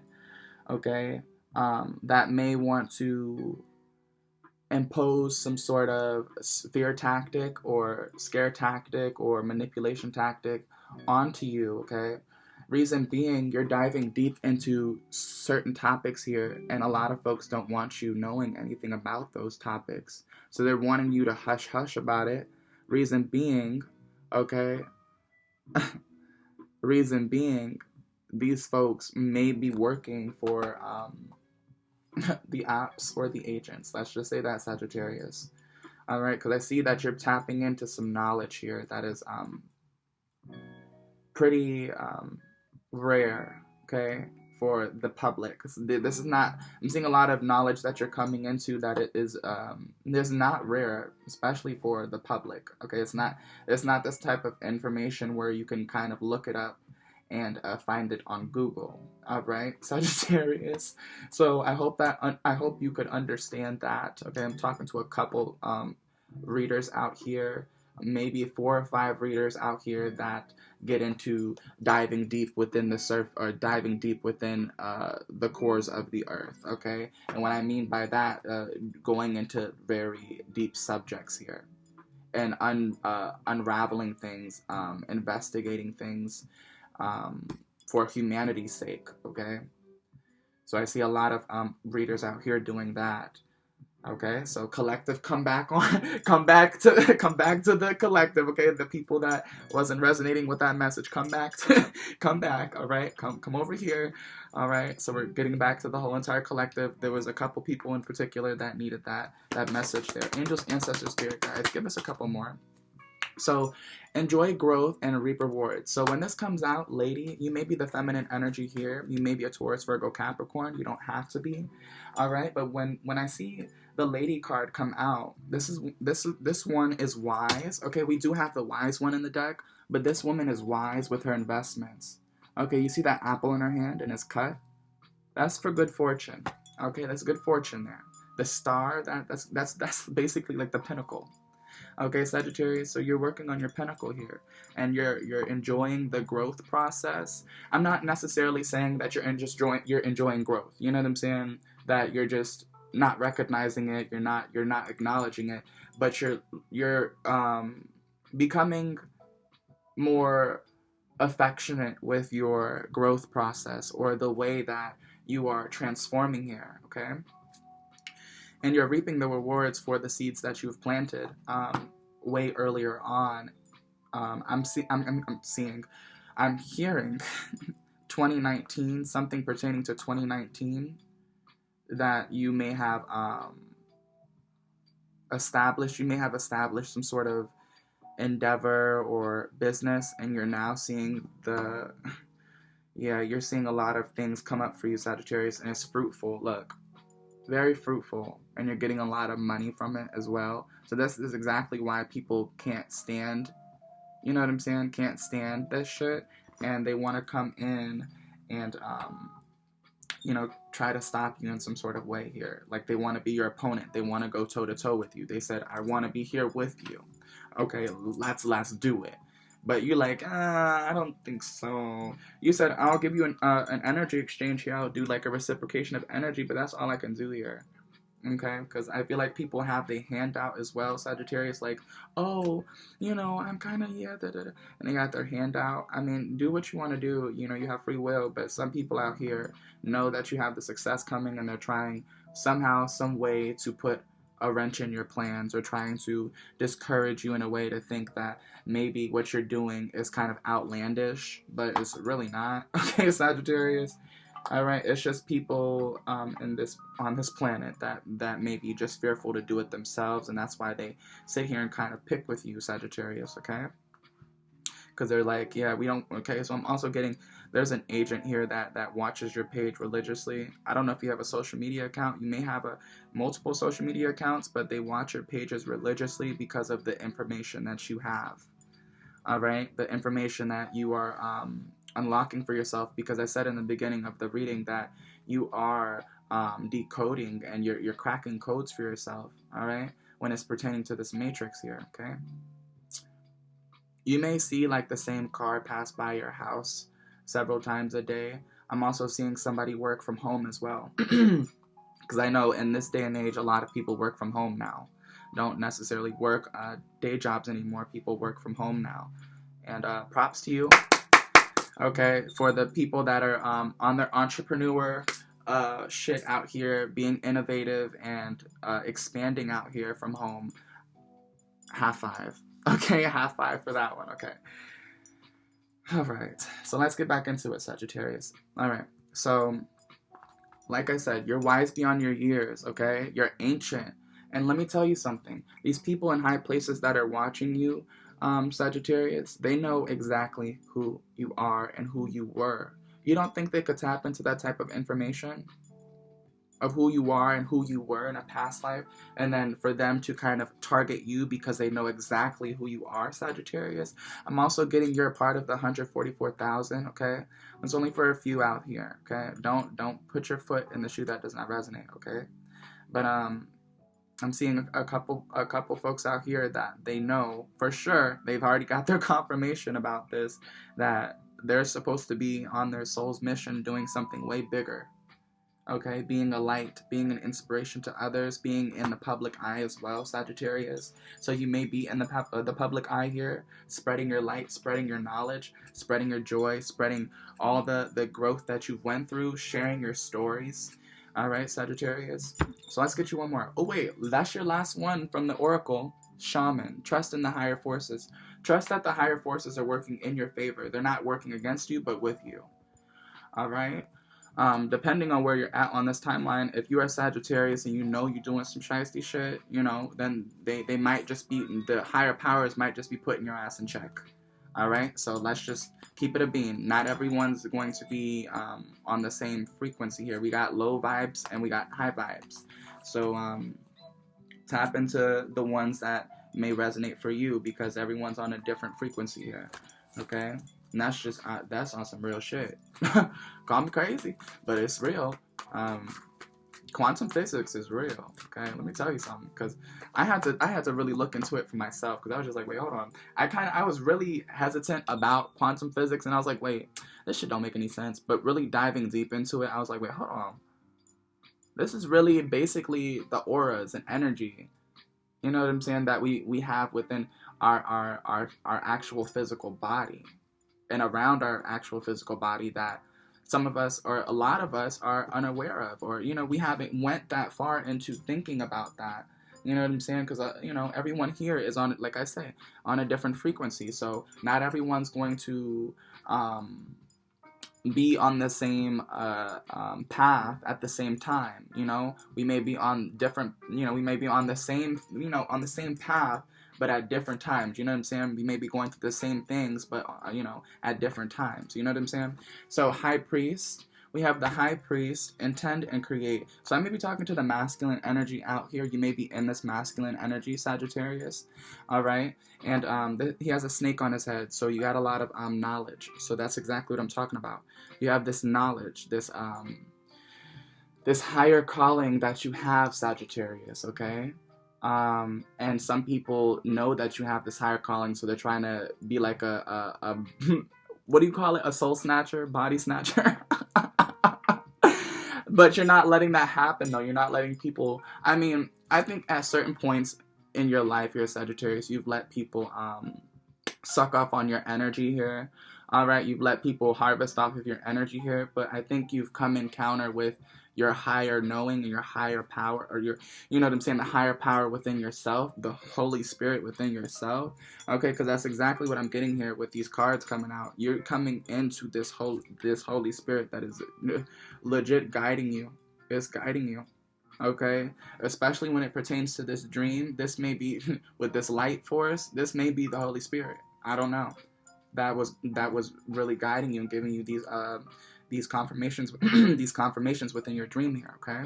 okay? That may want to impose some sort of fear tactic or scare tactic or manipulation tactic onto you, okay? Reason being, you're diving deep into certain topics here, and a lot of folks don't want you knowing anything about those topics. So they're wanting you to hush about it. Reason being, okay, reason being, these folks may be working for the ops or the agents. Let's just say that, Sagittarius. All right, because I see that you're tapping into some knowledge here that is pretty rare, okay, for the public. This is not, I'm seeing a lot of knowledge that you're coming into that it is not rare, especially for the public. Okay, it's not this type of information where you can kind of look it up and find it on Google. All right, Sagittarius. So I hope you could understand that. Okay, I'm talking to a couple readers out here, maybe 4 or 5 readers out here that get into diving deep within the surf, or diving deep within the cores of the earth. Okay, and what I mean by that, going into very deep subjects here, and unraveling things, investigating things, for humanity's sake. Okay, so I see a lot of readers out here doing that. Okay, so collective, come back to the collective. Okay, the people that wasn't resonating with that message, come back. All right, come over here. All right, so we're getting back to the whole entire collective. There was a couple people in particular that needed that message there. Angels, ancestors, spirit guides, give us a couple more. So, enjoy growth and reap rewards. So when this comes out, lady, you may be the feminine energy here. You may be a Taurus, Virgo, Capricorn. You don't have to be. All right, but when I see the lady card come out, this one is wise. Okay, we do have the wise one in the deck, but this woman is wise with her investments. Okay, you see that apple in her hand and it's cut? That's for good fortune. Okay, that's good fortune there. The star, that's basically like the pinnacle. Okay, Sagittarius, so you're working on your pinnacle here, and you're enjoying the growth process. I'm not necessarily saying that you're enjoying growth. You know what I'm saying? That you're just not recognizing it, you're not acknowledging it, but you're becoming more affectionate with your growth process, or the way that you are transforming here. Okay. And you're reaping the rewards for the seeds that you've planted way earlier on. I'm hearing 2019, something pertaining to 2019 that you may have established. You may have established some sort of endeavor or business, and you're now seeing you're seeing a lot of things come up for you, Sagittarius, and it's fruitful. Look. Very fruitful, and you're getting a lot of money from it as well. So this is exactly why people can't stand, you know what I'm saying, can't stand this shit, and they want to come in and try to stop you in some sort of way here. Like, they want to be your opponent. They want to go toe to toe with you. They said, I want to be here with you. Okay, let's do it. But you're like, I don't think so. You said, I'll give you an energy exchange here. I'll do like a reciprocation of energy, but that's all I can do here. Okay? Because I feel like people have the handout as well, Sagittarius. Like, oh, I'm kind of, and they got their hand out. I mean, do what you want to do. You have free will. But some people out here know that you have the success coming, and they're trying somehow, some way to put a wrench in your plans, or trying to discourage you in a way to think that maybe what you're doing is kind of outlandish, but it's really not. Okay, Sagittarius. All right, it's just people on this planet that may be just fearful to do it themselves, and that's why they sit here and kind of pick with you, Sagittarius. Okay, because they're like, yeah, we don't. Okay, so I'm also getting, there's an agent here that watches your page religiously. I don't know if you have a social media account. You may have multiple social media accounts, but they watch your pages religiously because of the information that you have. All right, the information that you are unlocking for yourself, because I said in the beginning of the reading that you are decoding and you're cracking codes for yourself. All right, when it's pertaining to this matrix here. Okay. You may see like the same car pass by your house several times a day. I'm also seeing somebody work from home as well. Because I know in this day and age, a lot of people work from home now. Don't necessarily work day jobs anymore. People work from home now. And props to you. Okay, for the people that are on their entrepreneur shit out here, being innovative and expanding out here from home. High five. Okay, high five for that one. Okay. All right. So let's get back into it, Sagittarius. All right. So, like I said, you're wise beyond your years, okay? You're ancient. And let me tell you something. These people in high places that are watching you, Sagittarius, they know exactly who you are and who you were. You don't think they could tap into that type of information of who you are and who you were in a past life, and then for them to kind of target you because they know exactly who you are, Sagittarius? I'm also getting you're a part of the 144,000, okay? It's only for a few out here, okay? Don't put your foot in the shoe that does not resonate, okay? But I'm seeing a couple folks out here that they know for sure, they've already got their confirmation about this, that they're supposed to be on their soul's mission doing something way bigger. Okay, being a light, being an inspiration to others, being in the public eye as well, Sagittarius. So you may be in the public eye here, spreading your light, spreading your knowledge, spreading your joy, spreading all the growth that you've went through, sharing your stories. All right, Sagittarius. So let's get you one more. Oh wait, that's your last one from the Oracle. Shaman. Trust in the higher forces. Trust that the higher forces are working in your favor. They're not working against you, but with you. All right. Depending on where you're at on this timeline, if you are Sagittarius and you know you're doing some shiesty shit, you know, then they might just be, the higher powers might just be putting your ass in check. All right, so let's just keep it a beam. Not everyone's going to be on the same frequency here. We got low vibes and we got high vibes. So tap into the ones that may resonate for you, because everyone's on a different frequency here. Okay. And that's just, that's on some real shit. Call me crazy, but it's real. Quantum physics is real, okay? Let me tell you something, because I had to really look into it for myself, because I was just like, wait, hold on. I was really hesitant about quantum physics, and I was like, wait, this shit don't make any sense. But really diving deep into it, I was like, wait, hold on. This is really basically the auras and energy, you know what I'm saying, that we have within our actual physical body. And around our actual physical body that some of us, or a lot of us, are unaware of, or, you know, we haven't went that far into thinking about that. You know what I'm saying? Because, you know, everyone here is on, like I say, on a different frequency. So not everyone's going to be on the same path at the same time. You know, we may be on different, you know, we may be on the same, you know, on the same path, but at different times. You know what I'm saying? We may be going through the same things, but, you know, at different times. You know what I'm saying? So, High Priest. We have the High Priest, intend and create. So I may be talking to the masculine energy out here. You may be in this masculine energy, Sagittarius. All right? And he has a snake on his head. So you got a lot of knowledge. So that's exactly what I'm talking about. You have this knowledge, this higher calling that you have, Sagittarius, okay? And some people know that you have this higher calling, so they're trying to be like a what do you call it? A soul snatcher, body snatcher. But you're not letting that happen, though. You're not letting people. I mean, I think at certain points in your life, you're a Sagittarius, you've let people suck off on your energy here. All right, you've let people harvest off of your energy here, but I think you've come in counter with your higher knowing and your higher power, or your, you know what I'm saying, the higher power within yourself, the Holy Spirit within yourself. Okay, because that's exactly what I'm getting here with these cards coming out. You're coming into this Holy Spirit that is legit guiding you. It's guiding you. Okay, especially when it pertains to this dream. This may be with this light force. This may be the Holy Spirit. I don't know. That was really guiding you and giving you these confirmations, these confirmations within your dream here. Okay.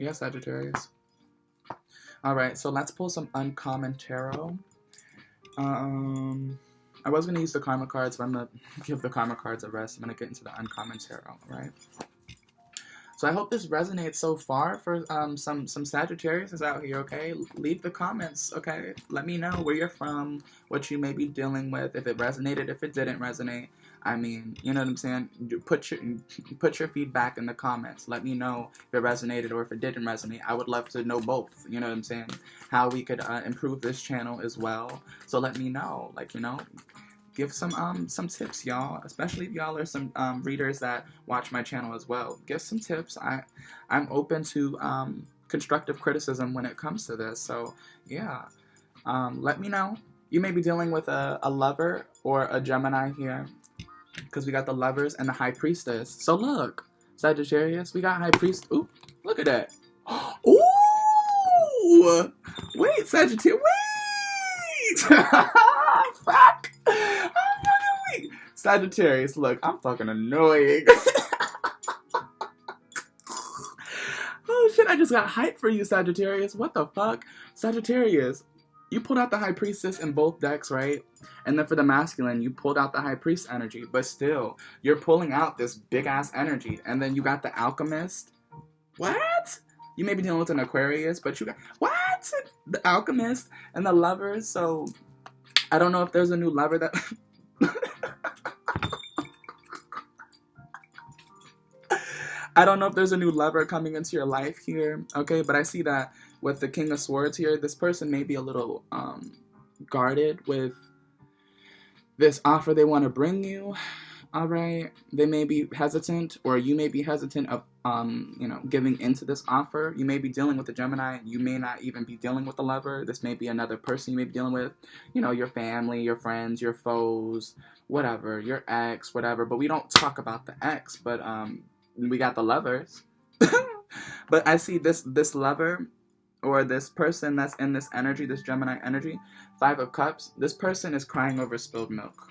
Yeah, Sagittarius. All right, so let's pull some uncommon tarot. I was gonna use the karma cards, but I'm gonna give the karma cards a rest. I'm gonna get into the uncommon tarot. All right. So I hope this resonates so far for some Sagittarius out here, okay? Leave the comments, okay? Let me know where you're from, what you may be dealing with, if it resonated, if it didn't resonate. I mean, you know what I'm saying? Put your feedback in the comments. Let me know if it resonated or if it didn't resonate. I would love to know both, you know what I'm saying? How we could improve this channel as well. So let me know, like, you know, give some tips, y'all, especially if y'all are some readers that watch my channel as well. Give some tips. I'm open to constructive criticism when it comes to this. So yeah, let me know. You may be dealing with a lover or a Gemini here, because we got the Lovers and the High Priestess. So look, Sagittarius, we got High Priest. Ooh, look at that. Ooh, wait, Sagittarius, wait. fuck? I'm fucking weak. Sagittarius, look, I'm fucking annoying. Oh shit, I just got hyped for you, Sagittarius. What the fuck? Sagittarius, you pulled out the High Priestess in both decks, right? And then for the masculine, you pulled out the High Priest energy. But still, you're pulling out this big-ass energy. And then you got the Alchemist. What? You may be dealing with an Aquarius, but you got... What? The Alchemist and the Lovers. So, I don't know if there's a new lover that... I don't know if there's a new lover coming into your life here, okay? But I see that with the King of Swords here, this person may be a little guarded with this offer they want to bring you, all right? They may be hesitant, or you may be hesitant of, you know, giving into this offer. You may be dealing with a Gemini. You may not even be dealing with a lover. This may be another person you may be dealing with, you know, your family, your friends, your foes, whatever, your ex, whatever. But we don't talk about the ex, but we got the lovers. But I see this lover or this person that's in this energy, this Gemini energy, 5 of Cups, this person is crying over spilled milk.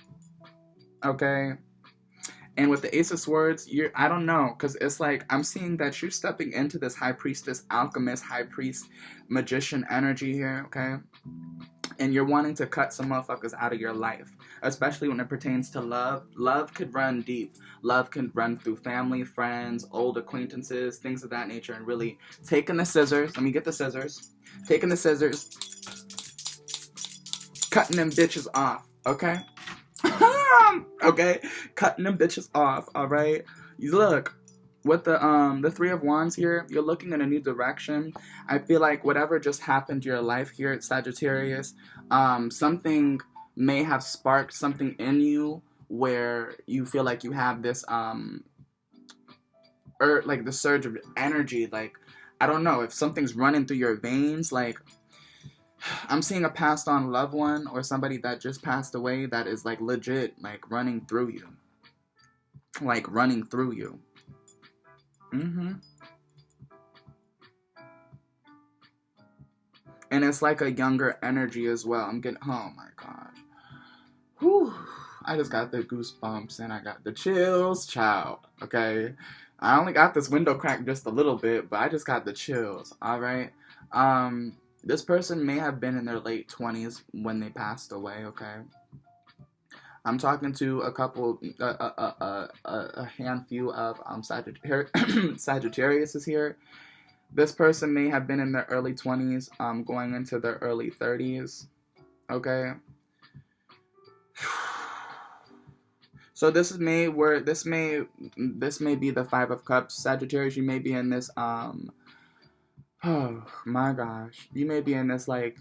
Okay? And with the Ace of Swords, I don't know, because it's like, I'm seeing that you're stepping into this High Priestess, Alchemist, High Priest, Magician energy here, okay? And you're wanting to cut some motherfuckers out of your life, especially when it pertains to love. Love could run deep. Love can run through family, friends, old acquaintances, things of that nature, and really taking the scissors. Let me get the scissors. Taking the scissors, cutting them bitches off, okay? Okay? Cutting them bitches off, alright? Look. With the 3 of Wands here, you're looking in a new direction. I feel like whatever just happened to your life here at Sagittarius, something may have sparked something in you where you feel like you have this, or like the surge of energy. Like, I don't know, if something's running through your veins, like, I'm seeing a passed on loved one or somebody that just passed away that is like legit, like running through you. Like running through you. And it's like a younger energy as well. I'm getting, oh my gosh. Whew. I just got the goosebumps and I got the chills, child. Okay. I only got this window cracked just a little bit, but I just got the chills. Alright. This person may have been in their late 20s when they passed away, okay? I'm talking to a couple, a handful of Sagittarius is here. This person may have been in their early 20s, going into their early 30s. Okay. So this may be the 5 of Cups. Sagittarius, you may be in this oh my gosh, you may be in this like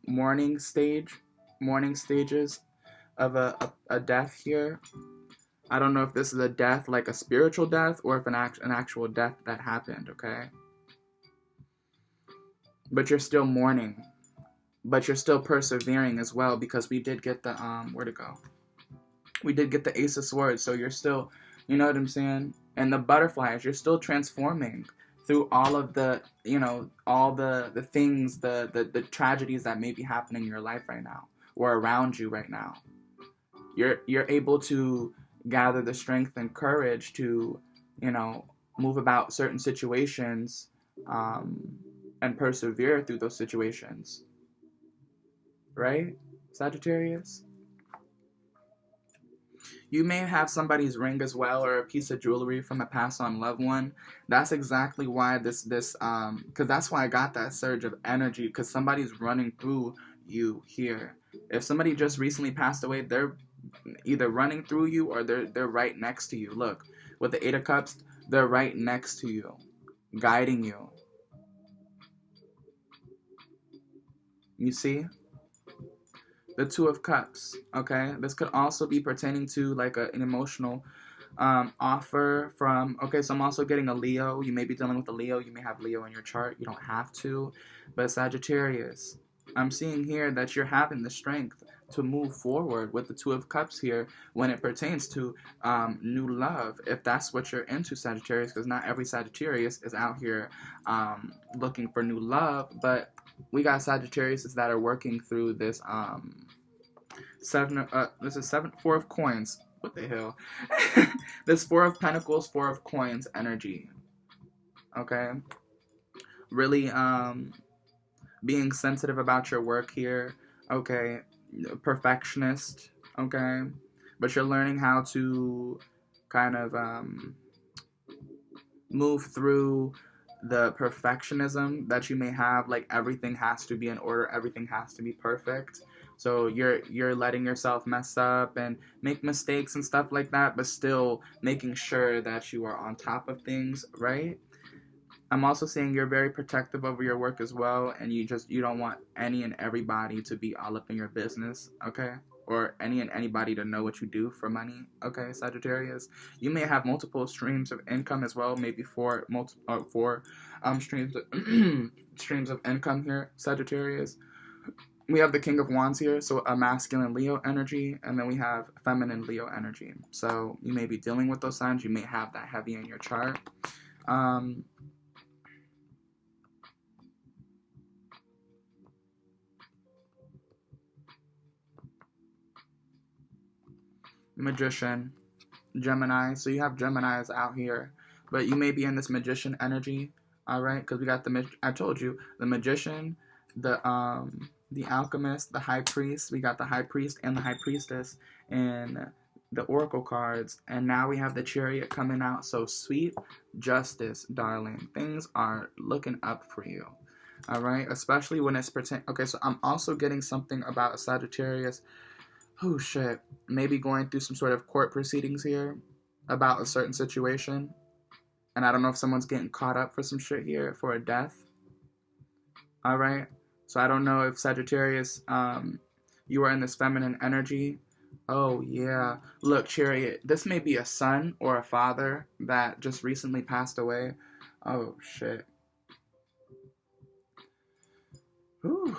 mourning stages of a death here. I don't know if this is a death, like a spiritual death, or if an actual death that happened, okay? But you're still mourning. But you're still persevering as well, because we did get the, where'd it go? We did get the Ace of Swords, so you're still, you know what I'm saying? And the butterflies, you're still transforming through all of the, you know, all the things, the tragedies that may be happening in your life right now, or around you right now. You're able to gather the strength and courage to, you know, move about certain situations, and persevere through those situations. Right, Sagittarius? You may have somebody's ring as well, or a piece of jewelry from a passed on loved one. That's exactly why because that's why I got that surge of energy, because somebody's running through you here. If somebody just recently passed away, they're either running through you or they're right next to you. Look, with the 8 of Cups, they're right next to you, guiding you. You see? The 2 of Cups, okay? This could also be pertaining to like an emotional offer from, okay, so I'm also getting a Leo. You may be dealing with a Leo. You may have Leo in your chart. You don't have to. But Sagittarius, I'm seeing here that you're having the strength to move forward with the 2 of Cups here when it pertains to new love, if that's what you're into, Sagittarius, because not every Sagittarius is out here looking for new love, but we got Sagittarius that are working through this this is four of coins. What the hell? This Four of Pentacles, Four of Coins energy. Okay, really being sensitive about your work here. Okay, perfectionist. Okay, but you're learning how to kind of move through the perfectionism that you may have. Like, everything has to be in order, everything has to be perfect. So you're letting yourself mess up and make mistakes and stuff like that, but still making sure that you are on top of things, right? I'm also saying you're very protective over your work as well, and you don't want any and everybody to be all up in your business, okay? Or any and anybody to know what you do for money, okay, Sagittarius? You may have multiple streams of income as well, maybe four streams streams of income here, Sagittarius. We have the King of Wands here, so a masculine Leo energy, and then we have feminine Leo energy. So you may be dealing with those signs. You may have that heavy in your chart. Magician, Gemini. So you have Geminis out here, but you may be in this Magician energy, all right? Because we got I told you, the Magician, the Alchemist, the High Priest. We got the High Priest and the High Priestess and the Oracle cards, and now we have the Chariot coming out. So sweet justice, darling. Things are looking up for you, all right? Especially when it's okay, so I'm also getting something about a Sagittarius. Oh shit, maybe going through some sort of court proceedings here about a certain situation. And I don't know if someone's getting caught up for some shit here for a death. All right. So I don't know if Sagittarius, you are in this feminine energy. Oh yeah. Look, Chariot, this may be a son or a father that just recently passed away. Oh shit. Ooh.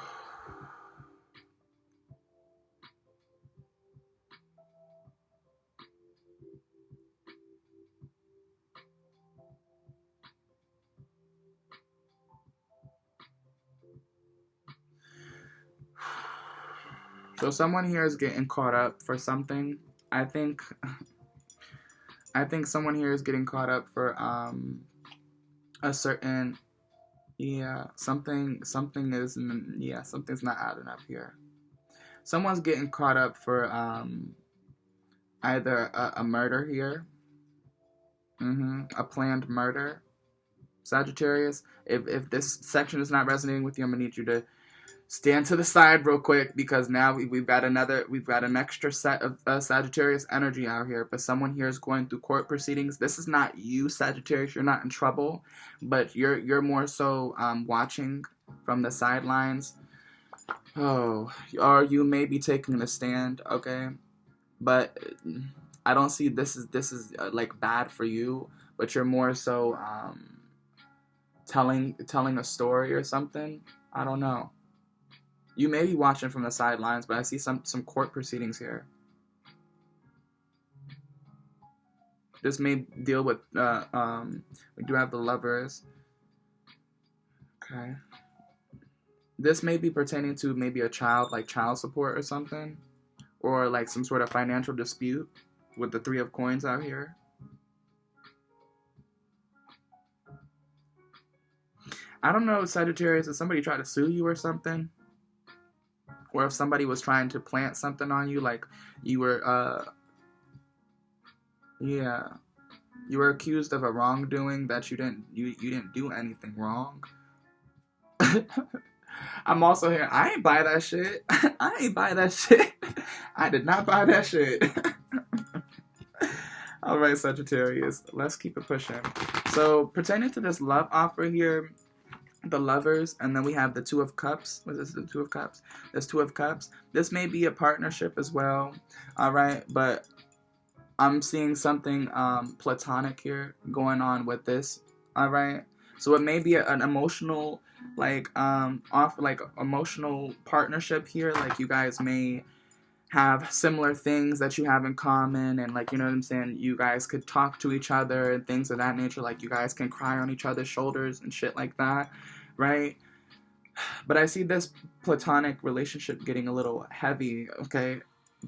So someone here is getting caught up for something. I think someone here is getting caught up for a certain something's not adding up here. Someone's getting caught up for either a murder here, a planned murder. Sagittarius, if this section is not resonating with you, I'm gonna need you to stand to the side real quick, because now we've got an extra set of Sagittarius energy out here. But someone here is going through court proceedings. This is not you, Sagittarius. You're not in trouble, but you're more so watching from the sidelines. Oh, or you may be taking a stand, okay? But I don't see this is like bad for you, but you're more so telling a story or something. I don't know. You may be watching from the sidelines, but I see some court proceedings here. This may deal with, we do have the Lovers. Okay. This may be pertaining to maybe a child, like child support or something. Or like some sort of financial dispute with the Three of Coins out here. I don't know, Sagittarius, if somebody tried to sue you or something. Or if somebody was trying to plant something on you, like you were, you were accused of a wrongdoing that you didn't do anything wrong. I'm also here. I ain't buy that shit. I ain't buy that shit. I did not buy that shit. All right, Sagittarius, let's keep it pushing. So pertaining to this love offer here, the Lovers, and then we have the Two of Cups. What is this, the Two of Cups? This Two of Cups. This may be a partnership as well, all right? But I'm seeing something platonic here going on with this, all right? So it may be an emotional, emotional partnership here. Like you guys may have similar things that you have in common, and like, you know what I'm saying, you guys could talk to each other and things of that nature. Like you guys can cry on each other's shoulders and shit like that, right? But I see this platonic relationship getting a little heavy, okay?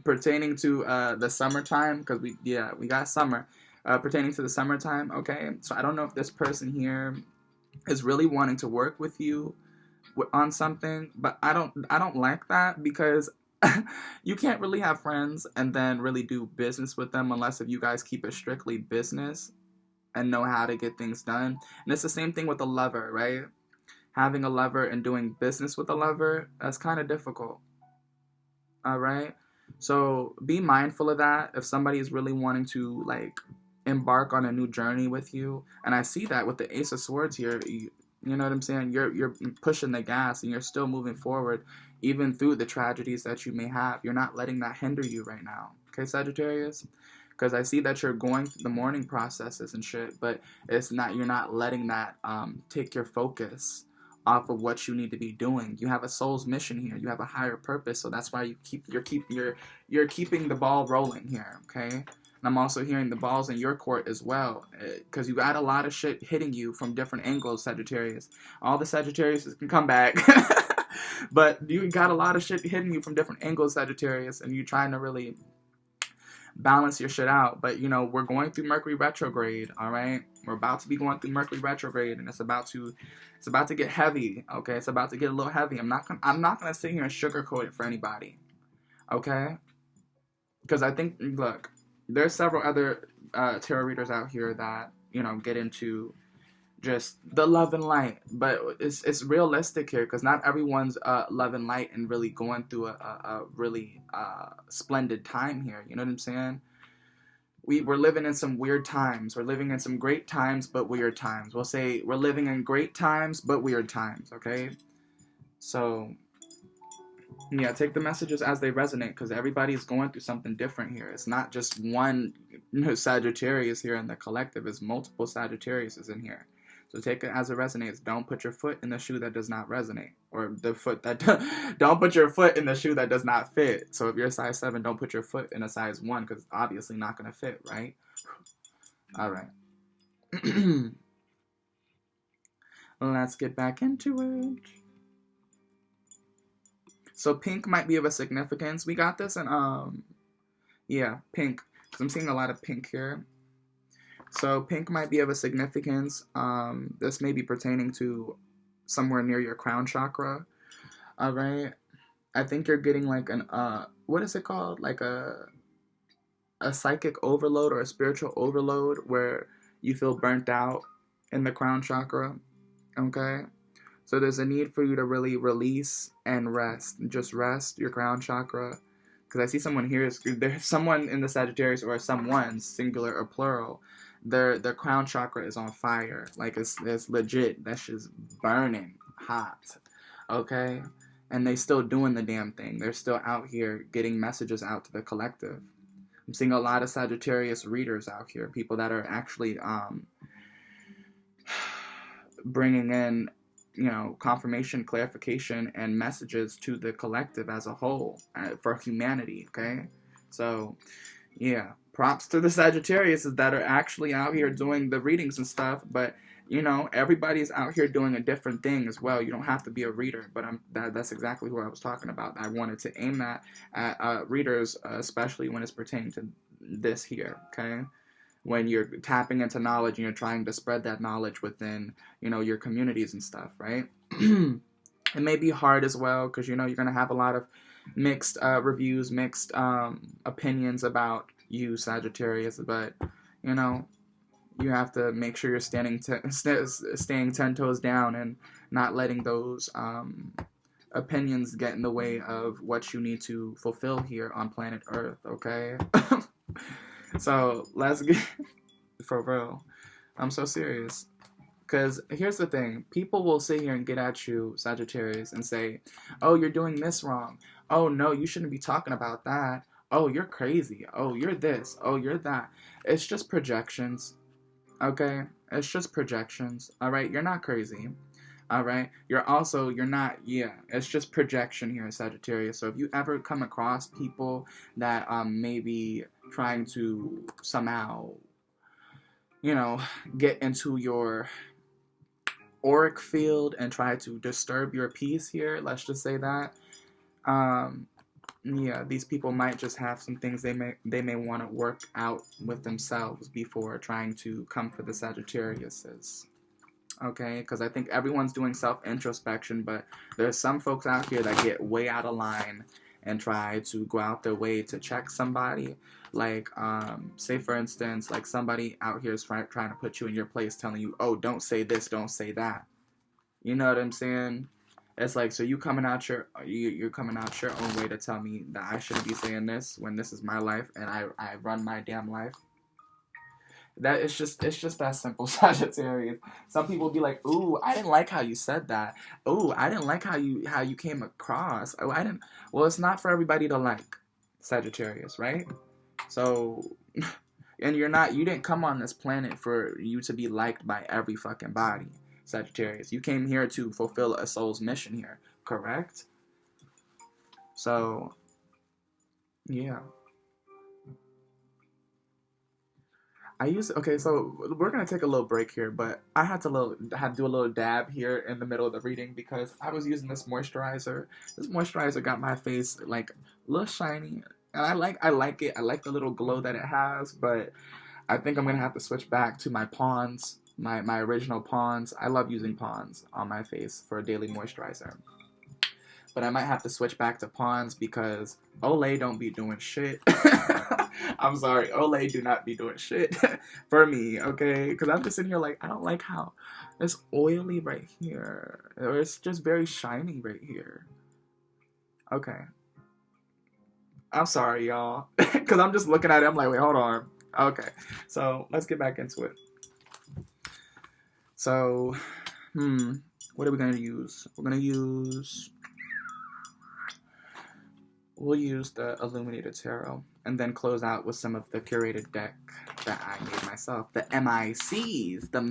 Pertaining to the summertime, because we got summer. Pertaining to the summertime, okay? So I don't know if this person here is really wanting to work with you on something, but I don't like that, because you can't really have friends and then really do business with them unless if you guys keep it strictly business and know how to get things done. And it's the same thing with a lover, right? Having a lover and doing business with a lover, that's kind of difficult. All right? So be mindful of that. If somebody is really wanting to like embark on a new journey with you, and I see that with the Ace of Swords here, you know what I'm saying? You're pushing the gas and you're still moving forward even through the tragedies that you may have. You're not letting that hinder you right now. Okay, Sagittarius? Because I see that you're going through the mourning processes and shit, but you're not letting that take your focus off of what you need to be doing. You have a soul's mission here. You have a higher purpose, so that's why you're keeping the ball rolling here, okay? And I'm also hearing the balls in your court as well, because you got a lot of shit hitting you from different angles, Sagittarius. All the Sagittarius can come back, but you got a lot of shit hitting you from different angles, Sagittarius, and you're trying to really balance your shit out. But you know, we're going through Mercury retrograde, all right? We're about to be going through Mercury retrograde, and it's about to get heavy, okay? It's about to get a little heavy. I'm not gonna sit here and sugarcoat it for anybody, okay? Because I think, look, there's several other tarot readers out here that, you know, get into just the love and light, but it's realistic here, because not everyone's love and light and really going through a really splendid time here. You know what I'm saying? We're living in some weird times. We're living in some great times, but weird times. We'll say we're living in great times, but weird times, okay? So, yeah, take the messages as they resonate, because everybody's going through something different here. It's not just one Sagittarius here in the collective. It's multiple Sagittariuses in here. So take it as it resonates. Don't put your foot in the shoe that does not resonate. Or the foot that... don't put your foot in the shoe that does not fit. So if you're a size 7, don't put your foot in a size 1, because it's obviously not going to fit, right? All right. Let's get back into it. So pink might be of a significance. We got this in, yeah, pink. Because I'm seeing a lot of pink here. So pink might be of a significance. This may be pertaining to somewhere near your crown chakra. All right. I think you're getting like an, what is it called? Like a psychic overload or a spiritual overload where you feel burnt out in the crown chakra. Okay. So there's a need for you to really release and rest. Just rest your crown chakra. Because I see someone here, there's someone in the Sagittarius, or someone, singular or plural, their crown chakra is on fire. Like it's legit. That shit's burning hot. Okay? And they still doing the damn thing. They're still out here getting messages out to the collective. I'm seeing a lot of Sagittarius readers out here. People that are actually bringing in, you know, confirmation, clarification, and messages to the collective as a whole for humanity, okay? So, yeah, props to the Sagittarius that are actually out here doing the readings and stuff, but, you know, everybody's out here doing a different thing as well. You don't have to be a reader, but that's exactly who I was talking about. I wanted to aim that at readers, especially when it's pertaining to this here, okay? When you're tapping into knowledge and you're trying to spread that knowledge within, you know, your communities and stuff, right? It may be hard as well, because, you know, you're going to have a lot of mixed reviews, mixed opinions about you, Sagittarius, but, you know, you have to make sure you're staying 10 toes down and not letting those opinions get in the way of what you need to fulfill here on planet Earth, okay? So, let's get... For real. I'm so serious. Because here's the thing. People will sit here and get at you, Sagittarius, and say, oh, you're doing this wrong. Oh, no, you shouldn't be talking about that. Oh, you're crazy. Oh, you're this. Oh, you're that. It's just projections. Okay? It's just projections. Alright? You're not crazy. Alright? You're not, yeah. It's just projection here, Sagittarius. So if you ever come across people that maybe trying to somehow, you know, get into your auric field and try to disturb your peace here. Let's just say that. Yeah, these people might just have some things they may want to work out with themselves before trying to come for the Sagittariuses. Okay, because I think everyone's doing self-introspection, but there's some folks out here that get way out of line and try to go out their way to check somebody. Like, say for instance, like somebody out here is trying to put you in your place, telling you, oh, don't say this, don't say that. You know what I'm saying? It's like, so you're coming out your own way to tell me that I shouldn't be saying this when this is my life and I run my damn life. That it's just that simple, Sagittarius. Some people be like, "Ooh, I didn't like how you said that. Ooh, I didn't like how you came across. Oh, I didn't." Well, it's not for everybody to like, Sagittarius, right? So, and you didn't come on this planet for you to be liked by every fucking body, Sagittarius. You came here to fulfill a soul's mission here, correct? So, yeah. Okay, so we're gonna take a little break here, but I had to do a little dab here in the middle of the reading because I was using this moisturizer. This moisturizer got my face like a little shiny, and I like it. I like the little glow that it has, but I think I'm gonna have to switch back to my Pond's, my original Pond's. I love using Pond's on my face for a daily moisturizer. But I might have to switch back to Pond's because Olay don't be doing shit. I'm sorry, Olay do not be doing shit for me, okay? Because I'm just sitting here like, I don't like how it's oily right here. Or it's just very shiny right here. Okay. I'm sorry, y'all. Because I'm just looking at it, I'm like, wait, hold on. Okay, so let's get back into it. So, what are we going to use? We'll use the Illuminated Tarot and then close out with some of the curated deck that I made myself. The MICs, the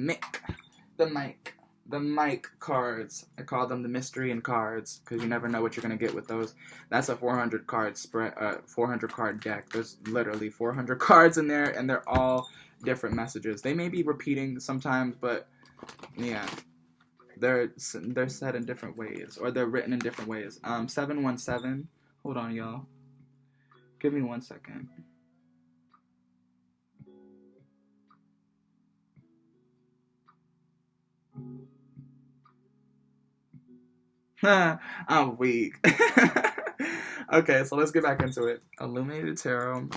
mic cards. I call them the mystery and cards because you never know what you're going to get with those. That's a 400 card spread, 400 card deck. There's literally 400 cards in there and they're all different messages. They may be repeating sometimes, but yeah. They're said in different ways or they're written in different ways. 717. Hold on, y'all. Give me 1 second. I'm weak. Okay, so let's get back into it. Illuminated Tarot.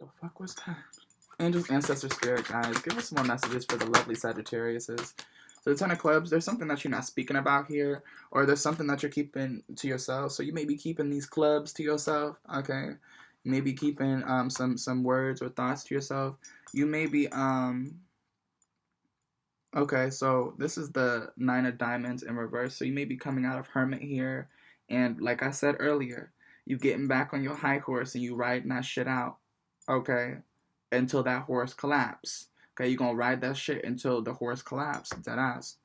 The fuck was that? Angels, Ancestor, Spirit, guys. Give us some more messages for the lovely Sagittariuses. So the Ten of Clubs, there's something that you're not speaking about here, or there's something that you're keeping to yourself. So you may be keeping these clubs to yourself, okay? You may be keeping some words or thoughts to yourself. You may be okay, so this is the Nine of Diamonds in reverse. So you may be coming out of Hermit here, and like I said earlier, you getting back on your high horse and you riding that shit out, okay? Until that horse collapse. Okay, you're gonna ride that shit until the horse collapses. Dead ass.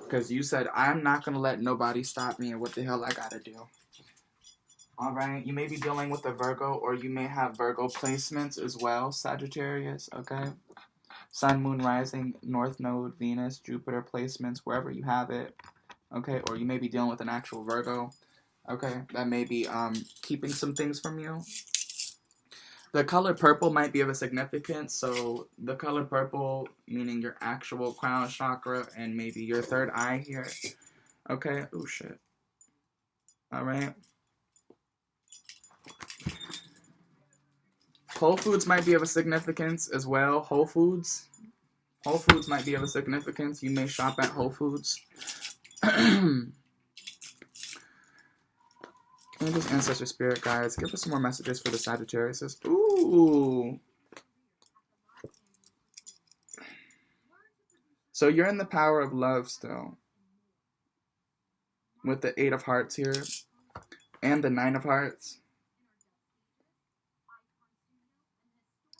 Because you said, I'm not gonna let nobody stop me and what the hell I gotta do. Alright, you may be dealing with a Virgo or you may have Virgo placements as well, Sagittarius, okay? Sun, Moon, Rising, North Node, Venus, Jupiter placements, wherever you have it, okay? Or you may be dealing with an actual Virgo, okay? That may be keeping some things from you. The color purple might be of a significance, so the color purple meaning your actual crown chakra and maybe your third eye here. Okay? Oh, shit. Alright. Whole Foods might be of a significance as well. Whole Foods might be of a significance. You may shop at Whole Foods. Angels, Ancestor, Spirit, guides. Give us some more messages for the Sagittariuses. Ooh. So you're in the power of love still. With the 8 of Hearts here. And the 9 of Hearts.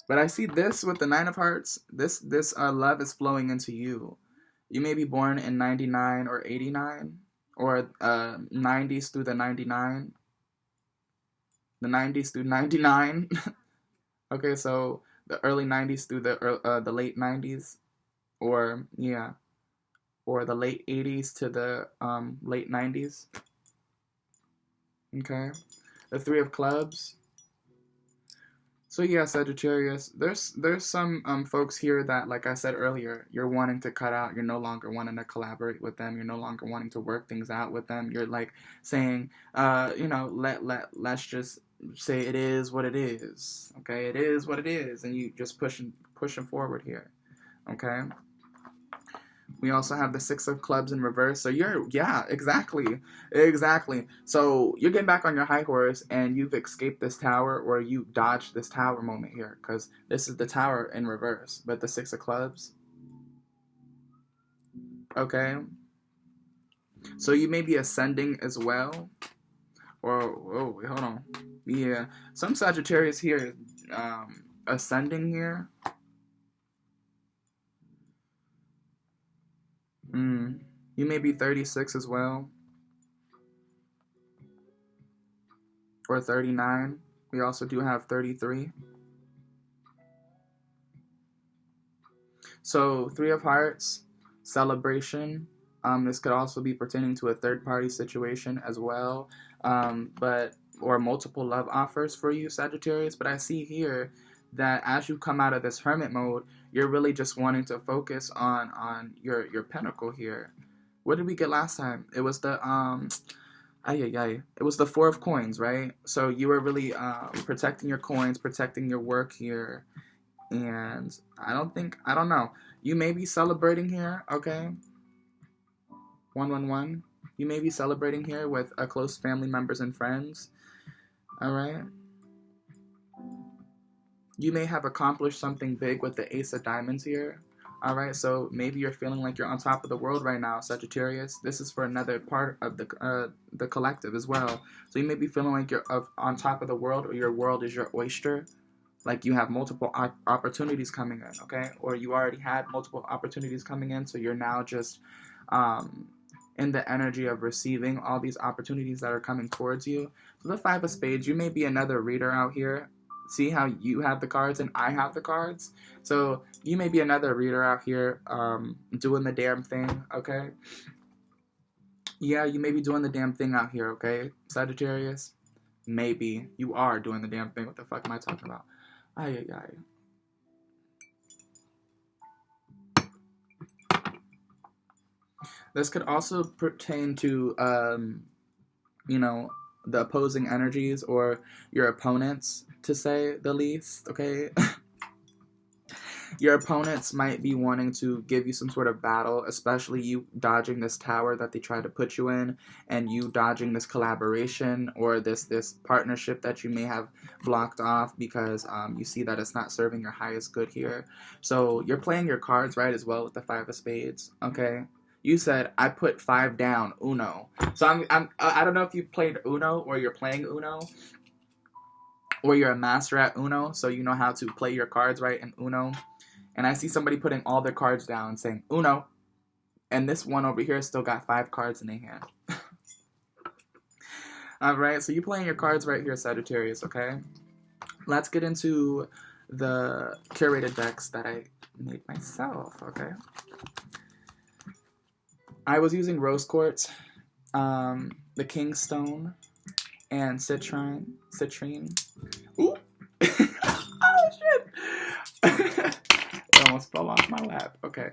But I see this with the 9 of Hearts. This love is flowing into you. You may be born in 99 or 89. Or 90s through the 99. The 90s through 99. Okay, so the early 90s through the late 90s, or yeah, or the late 80s to the late 90s. Okay, the Three of Clubs. So yeah, Sagittarius, there's some folks here that, like I said earlier, you're wanting to cut out. You're no longer wanting to collaborate with them. You're no longer wanting to work things out with them. You're like saying, let's just say it is what it is. Okay, it is what it is, and you just pushing forward here. Okay. We also have the Six of Clubs in reverse. So exactly. So you're getting back on your high horse and you've escaped this tower, or you dodged this tower moment here, because this is the tower in reverse, but the Six of Clubs. Okay. So you may be ascending as well. Or, wait, hold on. Yeah. Some Sagittarius here ascending here. You may be 36 as well. Or 39. We also do have 33. So, Three of Hearts, celebration. This could also be pertaining to a third-party situation as well. Or multiple love offers for you, Sagittarius. But I see here that as you come out of this hermit mode, you're really just wanting to focus on your pinnacle here. What did we get last time? It was the it was the Four of Coins, right? So you were really protecting your coins, protecting your work here. And I don't know. You may be celebrating here, okay? 111. You may be celebrating here with close family members and friends. All right. You may have accomplished something big with the Ace of Diamonds here. All right, so maybe you're feeling like you're on top of the world right now, Sagittarius. This is for another part of the collective as well. So you may be feeling like you're on top of the world, or your world is your oyster. Like you have multiple opportunities coming in, okay? Or you already had multiple opportunities coming in, so you're now just in the energy of receiving all these opportunities that are coming towards you. So the Five of Spades, you may be another reader out here. See how you have the cards and I have the cards? So you may be another reader out here doing the damn thing, okay? Yeah, you may be doing the damn thing out here, okay, Sagittarius? Maybe. You are doing the damn thing. What the fuck am I talking about? Ay. This could also pertain to, the opposing energies or your opponents, to say the least, okay? Your opponents might be wanting to give you some sort of battle, especially you dodging this tower that they tried to put you in, and you dodging this collaboration or this partnership that you may have blocked off because you see that it's not serving your highest good here. So you're playing your cards right as well with the Five of Spades, okay? You said, I put 5 down, Uno. So I don't know if you've played Uno or you're playing Uno, or you're a master at Uno, so you know how to play your cards right in Uno. And I see somebody putting all their cards down saying, Uno. And this one over here still got 5 cards in their hand. Alright, so you're playing your cards right here, Sagittarius, okay? Let's get into the curated decks that I made myself, okay? I was using Rose Quartz, the Kingstone, and Citrine. Ooh! Oh, shit! It almost fell off my lap. Okay.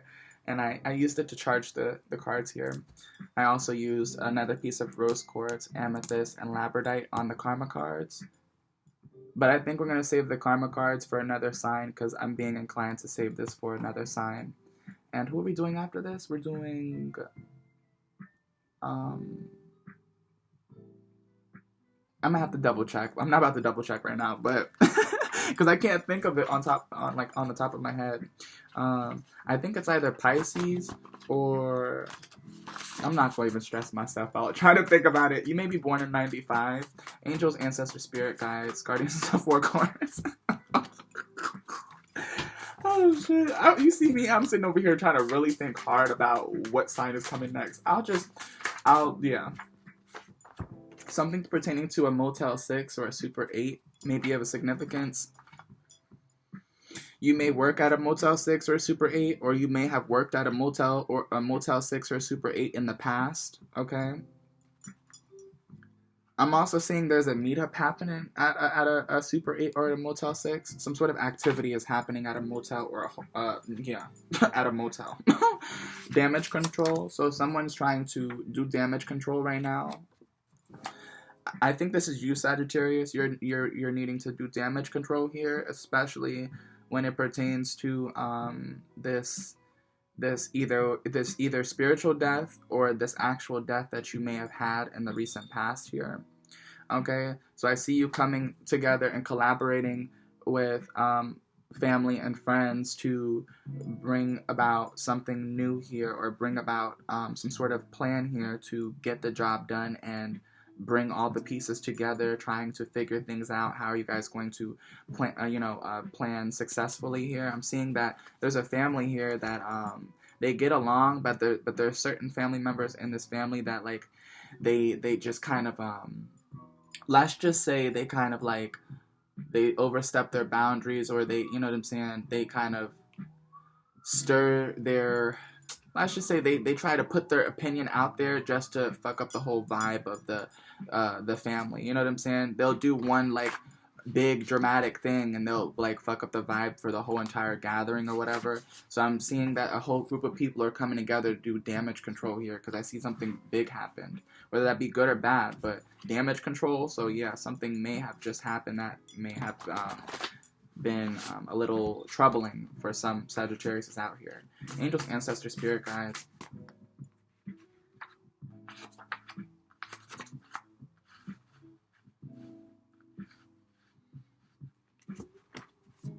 And I used it to charge the cards here. I also used another piece of Rose Quartz, Amethyst, and Labradite on the Karma cards. But I think we're going to save the Karma cards for another sign, because I'm being inclined to save this for another sign. And who are we doing after this? We're doing... I'm gonna have to double check. I'm not about to double check right now, but because I can't think of it on the top of my head. I think it's either Pisces or... I'm not going to even stress myself out. Try to think about it. You may be born in 95. Angels, ancestors, spirit guides, guardians of 4 corners. Oh shit! You see me? I'm sitting over here trying to really think hard about what sign is coming next. Yeah. Something pertaining to a Motel 6 or a Super 8 may be of a significance. You may work at a Motel 6 or a Super 8, or you may have worked at a Motel 6 or a Super 8 in the past, okay? I'm also seeing there's a meetup happening at a Super 8 or a Motel 6. Some sort of activity is happening at a motel or at a motel. Damage control. So someone's trying to do damage control right now. I think this is you, Sagittarius. You're needing to do damage control here, especially when it pertains to this either spiritual death or this actual death that you may have had in the recent past here. Okay, so I see you coming together and collaborating with family and friends to bring about something new here, or bring about some sort of plan here to get the job done and bring all the pieces together, trying to figure things out. How are you guys going to plan successfully here? I'm seeing that there's a family here that they get along, but there are certain family members in this family that like they just kind of let's just say they kind of like they overstep their boundaries, or they, you know what I'm saying, they kind of stir their, let's just say they try to put their opinion out there just to fuck up the whole vibe of the family. You know what I'm saying? They'll do one like big dramatic thing and they'll like fuck up the vibe for the whole entire gathering or whatever. So I'm seeing that a whole group of people are coming together to do damage control here, because I see something big happened, whether that be good or bad, but damage control. So yeah, something may have just happened that may have been a little troubling for some Sagittarius out here. Angels, ancestors, spirit guides.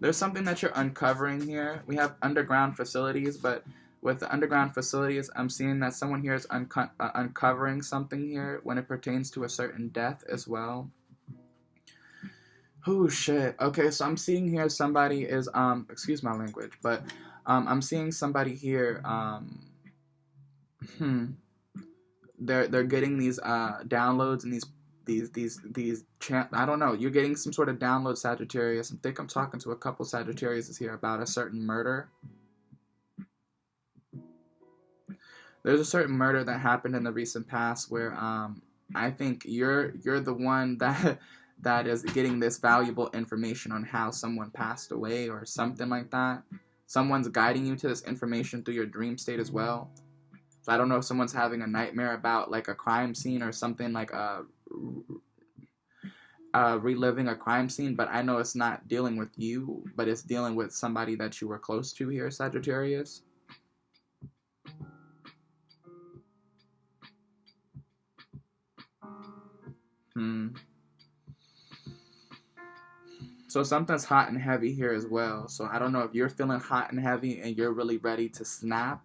There's something that you're uncovering here. We have underground facilities, but with the underground facilities, I'm seeing that someone here is uncovering something here when it pertains to a certain death as well. Oh shit. Okay, so I'm seeing here somebody is excuse my language, but I'm seeing somebody here they're getting these downloads and these I don't know, you're getting some sort of download, Sagittarius. I think I'm talking to a couple Sagittarius here about a certain murder. There's a certain murder that happened in the recent past where I think you're the one that is getting this valuable information on how someone passed away or something like that. Someone's guiding you to this information through your dream state as well. So I don't know if someone's having a nightmare about like a crime scene or something, like reliving a crime scene, but I know it's not dealing with you, but it's dealing with somebody that you were close to here, Sagittarius. So something's hot and heavy here as well. So I don't know if you're feeling hot and heavy and you're really ready to snap.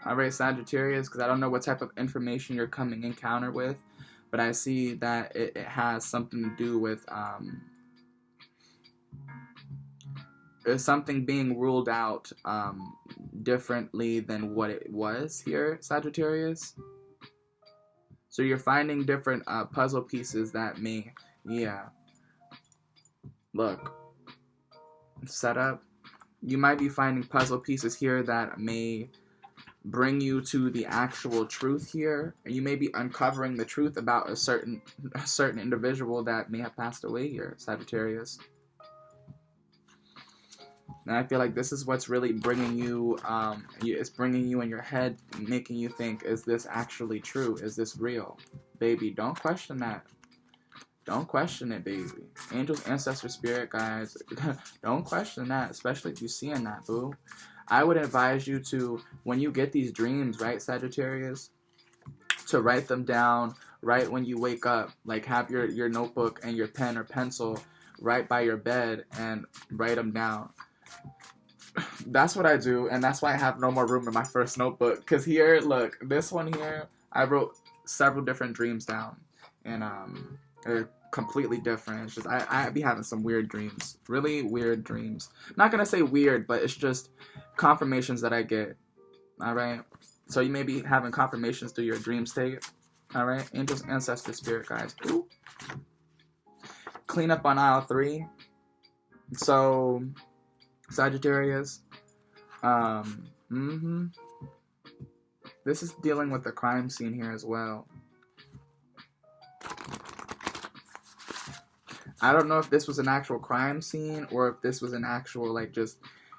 Alright, Sagittarius, because I don't know what type of information you're coming encounter with, but I see that it has something to do with there's something being ruled out differently than what it was here, Sagittarius. So you're finding different puzzle pieces that may, look, set up. You might be finding puzzle pieces here that may bring you to the actual truth here. You may be uncovering the truth about a certain individual that may have passed away here, Sagittarius. And I feel like this is what's really bringing you, it's bringing you in your head, making you think, is this actually true? Is this real? Baby, don't question that. Don't question it, baby. Angels, ancestors, spirit guides, don't question that, especially if you're seeing that, boo. I would advise you to, when you get these dreams, right, Sagittarius, to write them down right when you wake up. Like, have your notebook and your pen or pencil right by your bed and write them down. That's what I do, and that's why I have no more room in my first notebook. Because here, look, this one here, I wrote several different dreams down. And they're completely different. It's just, I be having some weird dreams. Really weird dreams. I'm not going to say weird, but it's just confirmations that I get. Alright? So you may be having confirmations through your dream state. Alright? Angels, ancestors, spirit guides. Ooh. Clean up on aisle 3. So Sagittarius. This is dealing with the crime scene here as well. I don't know if this was an actual crime scene or if this was an actual, like, just,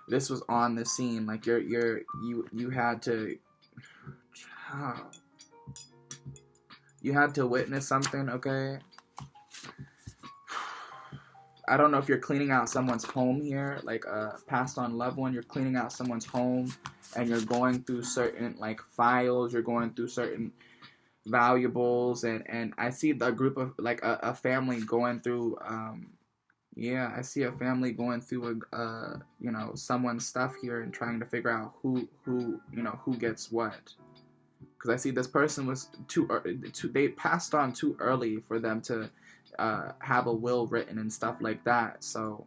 this was on the scene. Like, you had to, you had to witness something, okay? I don't know if you're cleaning out someone's home here, like a passed on loved one. You're cleaning out someone's home and you're going through certain, like, files. You're going through certain valuables, and I see a group of, like, a family going through, yeah, I see a family going through you know, someone's stuff here and trying to figure out who you know, who gets what. Because I see this person was they passed on too early for them to have a will written and stuff like that. So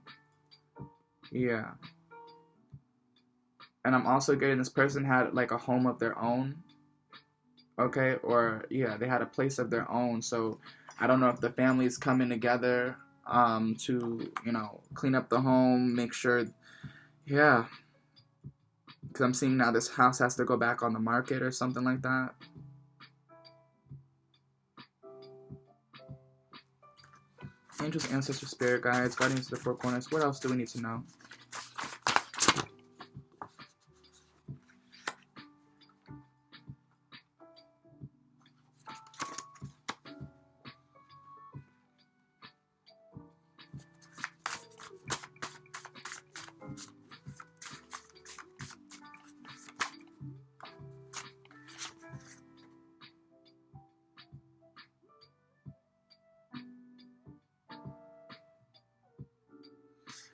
yeah, and I'm also getting this person had, like, a home of their own. Okay, or yeah, they had a place of their own. So I don't know if the family's coming together to, you know, clean up the home, make sure, yeah, because I'm seeing now this house has to go back on the market or something like that. Angels, ancestors, spirit guides, guardians of the four corners. What else do we need to know?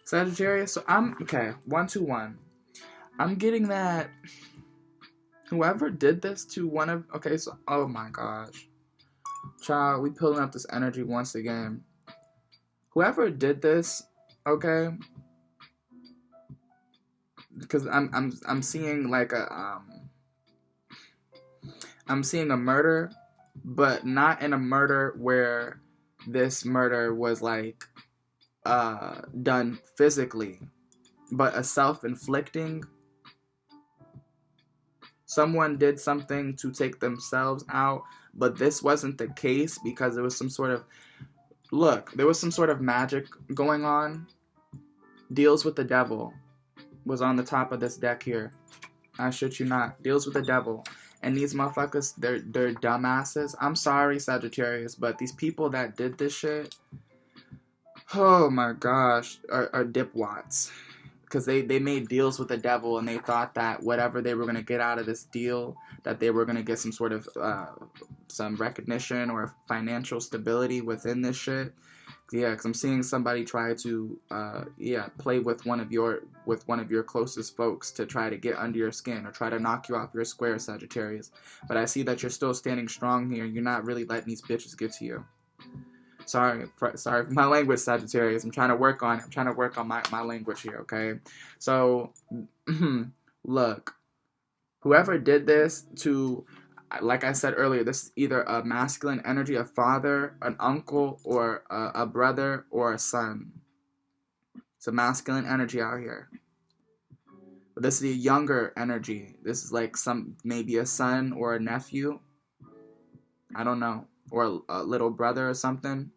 Sagittarius, so I'm, okay, 121. I'm getting that whoever did this to one of, okay, so, oh my gosh. Child, we pulling up this energy once again. Whoever did this, okay, because I'm seeing, like, I'm seeing a murder, but not in a murder where this murder was, like, done physically, but a self-inflicting. Someone did something to take themselves out, but this wasn't the case because there was some sort of, look, there was some sort of magic going on. Deals with the devil was on the top of this deck here. I shit you not. Deals with the devil. And these motherfuckers, they're dumbasses. I'm sorry, Sagittarius, but these people that did this shit, oh my gosh, are dipwads. Because they made deals with the devil and they thought that whatever they were going to get out of this deal, that they were going to get some sort of some recognition or financial stability within this shit. Yeah, because I'm seeing somebody try to play with one of your closest folks to try to get under your skin or try to knock you off your square, Sagittarius. But I see that you're still standing strong here. You're not really letting these bitches get to you. Sorry for my language, Sagittarius. I'm trying to work on it. I'm trying to work on my language here, okay? So, look, whoever did this to, like I said earlier, this is either a masculine energy, a father, an uncle, or a brother, or a son. It's a masculine energy out here. But this is a younger energy. This is like maybe a son or a nephew. I don't know. Or a little brother or something.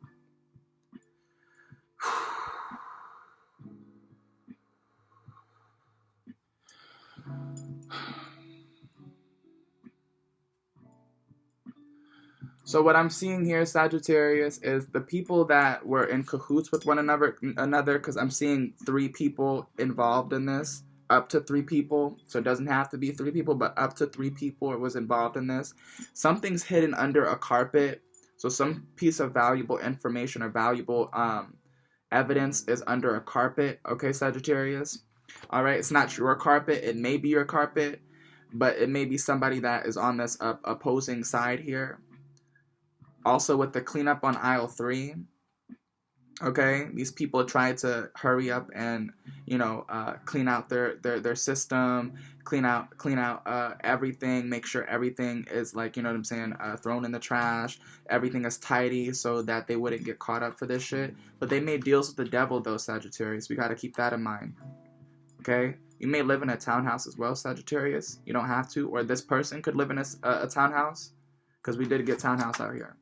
So what I'm seeing here, Sagittarius, is the people that were in cahoots with one another, because I'm seeing 3 people involved in this, up to 3 people. So it doesn't have to be 3 people, but up to 3 people was involved in this. Something's hidden under a carpet. So some piece of valuable information or valuable evidence is under a carpet. Okay, Sagittarius? All right, it's not your carpet. It may be your carpet, but it may be somebody that is on this opposing side here. Also, with the cleanup on aisle 3, okay, these people try to hurry up and, you know, clean out their system, clean out everything, make sure everything is, like, you know what I'm saying, thrown in the trash, everything is tidy so that they wouldn't get caught up for this shit. But they made deals with the devil, though, Sagittarius. We got to keep that in mind. Okay? You may live in a townhouse as well, Sagittarius. You don't have to. Or this person could live in a townhouse. Because we did get townhouse out here.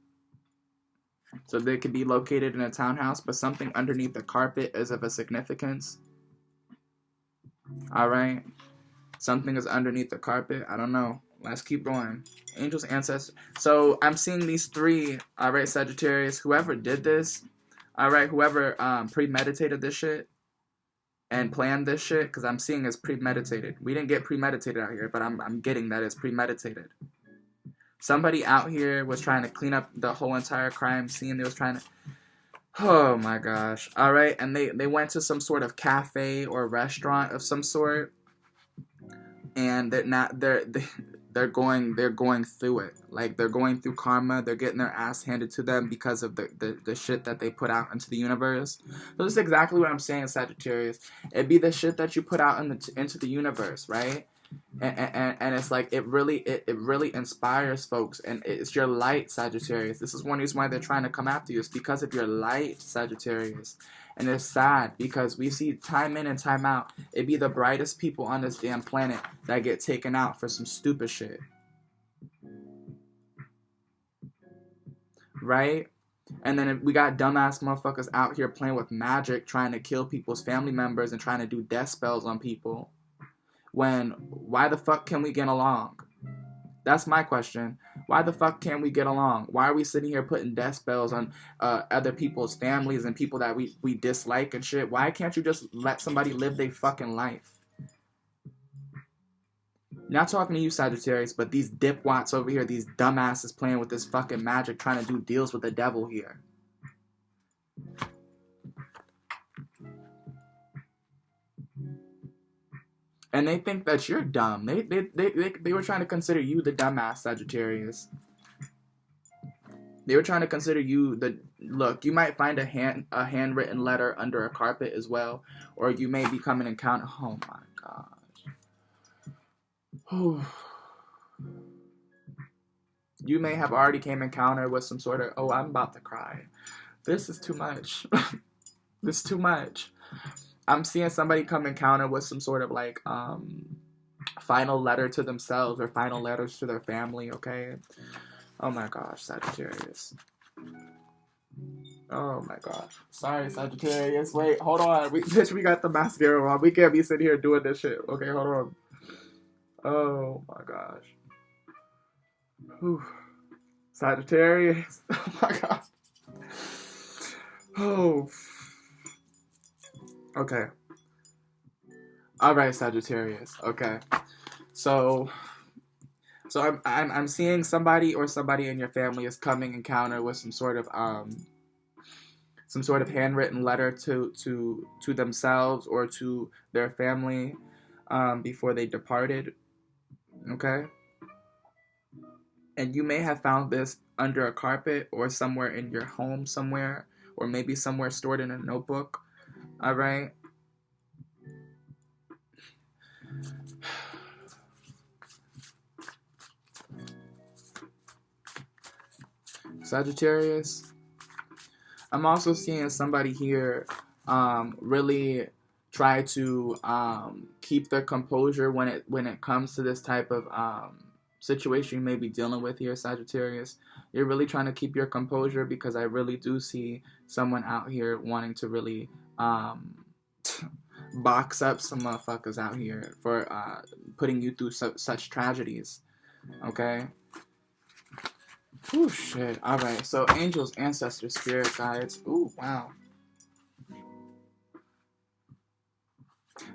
So they could be located in a townhouse, but something underneath the carpet is of a significance. Alright? Something is underneath the carpet. I don't know. Let's keep going. Angels, ancestors. So I'm seeing these three. Alright, Sagittarius. Whoever did this. Alright, whoever premeditated this shit. And planned this shit. Because I'm seeing it's premeditated. We didn't get premeditated out here. But I'm getting that it's premeditated. Somebody out here was trying to clean up the whole entire crime scene. They was trying to... Oh my gosh. Alright, and they went to some sort of cafe or restaurant of some sort. And they're going through it. Like, they're going through karma. They're getting their ass handed to them because of the shit that they put out into the universe. So this is exactly what I'm saying, Sagittarius. It'd be the shit that you put out into the universe, right? And it's like it really inspires folks, and it's your light, Sagittarius. This is one reason why they're trying to come after you. It's because of your light, Sagittarius. And it's sad because we see time in and time out, it be the brightest people on this damn planet that get taken out for some stupid shit. Right? And then we got dumbass motherfuckers out here playing with magic, trying to kill people's family members and trying to do death spells on people. Why the fuck can we get along? That's my question. Why the fuck can't we get along? Why are we sitting here putting death spells on other people's families and people that we dislike and shit? Why can't you just let somebody live their fucking life? Not talking to you, Sagittarius, but these dipwats over here, these dumbasses playing with this fucking magic, trying to do deals with the devil here. And they think that you're dumb. They were trying to consider you the dumbass, Sagittarius. They were trying to consider you the... Look, you might find a handwritten letter under a carpet as well. Or you may become an encounter... Oh my gosh. You may have already came encounter with some sort of... Oh, I'm about to cry. This is too much. This is too much. I'm seeing somebody come encounter with some sort of like final letter to themselves or final letters to their family, okay? Oh my gosh, Sagittarius. Oh my gosh. Sorry, Sagittarius. Wait, hold on. We got the mascara on. We can't be sitting here doing this shit. Okay, hold on. Oh my gosh. Whew. Sagittarius. Oh my gosh. Oh. Okay. Alright, Sagittarius. Okay. So I'm seeing somebody or somebody in your family is coming encounter with some sort of handwritten letter to themselves or to their family before they departed. Okay? And you may have found this under a carpet or somewhere in your home somewhere, or maybe somewhere stored in a notebook. Alright? Sagittarius, I'm also seeing somebody here really try to keep their composure when it comes to this type of situation you may be dealing with here, Sagittarius. You're really trying to keep your composure because I really do see someone out here wanting to really box up some motherfuckers out here for putting you through such tragedies. Okay? Ooh, shit. Alright, so angels, ancestors, spirit guides. Ooh, wow.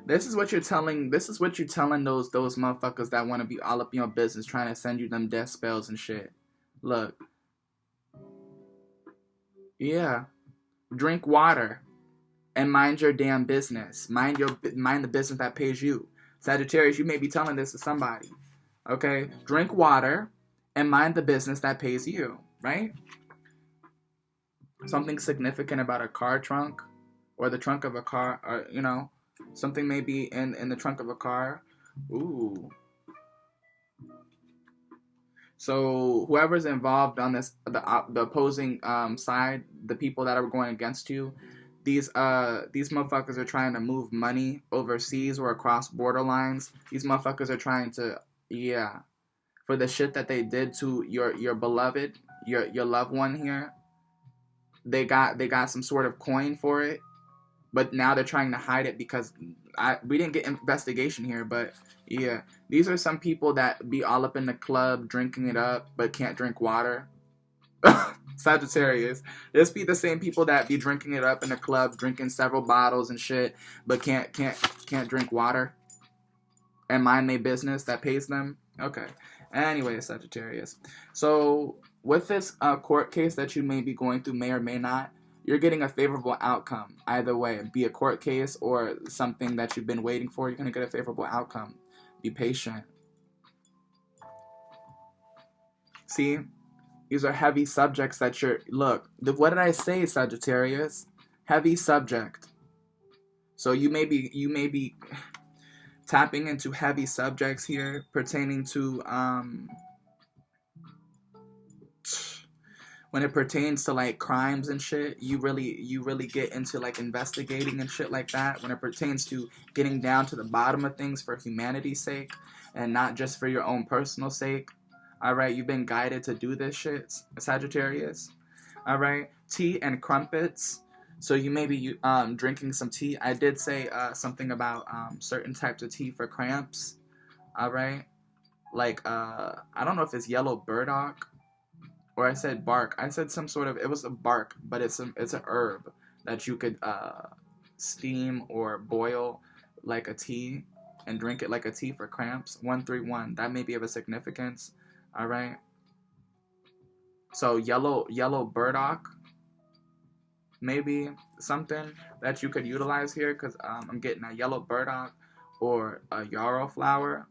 This is what you're telling those motherfuckers that want to be all up in your business trying to send you them death spells and shit. Look. Yeah. Drink water and mind your damn business. Mind the business that pays you. Sagittarius, you may be telling this to somebody. Okay? Drink water and mind the business that pays you, right? Something significant about a car trunk or the trunk of a car, or, you know, something may be in the trunk of a car. Ooh. So whoever's involved on this, the opposing side, the people that are going against you, These motherfuckers are trying to move money overseas or across border lines. These motherfuckers are trying to, yeah, for the shit that they did to your beloved, your loved one here. They got some sort of coin for it, but now they're trying to hide it because we didn't get investigation here, but yeah, these are some people that be all up in the club drinking it up but can't drink water. Sagittarius. This be the same people that be drinking it up in the club, drinking several bottles and shit, but can't drink water and mind their business that pays them. Okay. Anyway, Sagittarius. So with this court case that you may be going through, may or may not, you're getting a favorable outcome. Either way, be a court case or something that you've been waiting for, you're going to get a favorable outcome. Be patient. See? These are heavy subjects that you're... Look, what did I say, Sagittarius? Heavy subject. So you may be tapping into heavy subjects here pertaining to... when it pertains to like crimes and shit, you really get into like investigating and shit like that. When it pertains to getting down to the bottom of things for humanity's sake and not just for your own personal sake. All right, you've been guided to do this shit, Sagittarius. All right, tea and crumpets. So you may be drinking some tea. I did say something about certain types of tea for cramps. All right, like I don't know if it's yellow burdock. Or I said bark. I said some sort of, it was a bark, but it's an herb that you could steam or boil like a tea and drink it like a tea for cramps. 131. That may be of a significance. All right. So yellow burdock, maybe something that you could utilize here, because I'm getting a yellow burdock or a yarrow flower.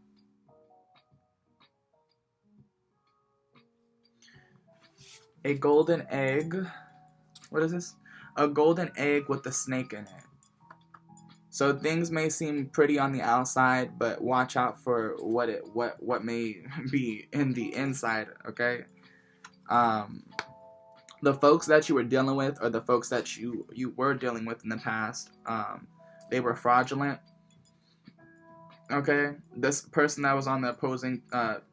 A golden egg. What is this? A golden egg with a snake in it. So things may seem pretty on the outside, but watch out for what may be in the inside, okay? The folks that you were dealing with, or the folks that you were dealing with in the past, they were fraudulent. Okay? This person that was on the opposing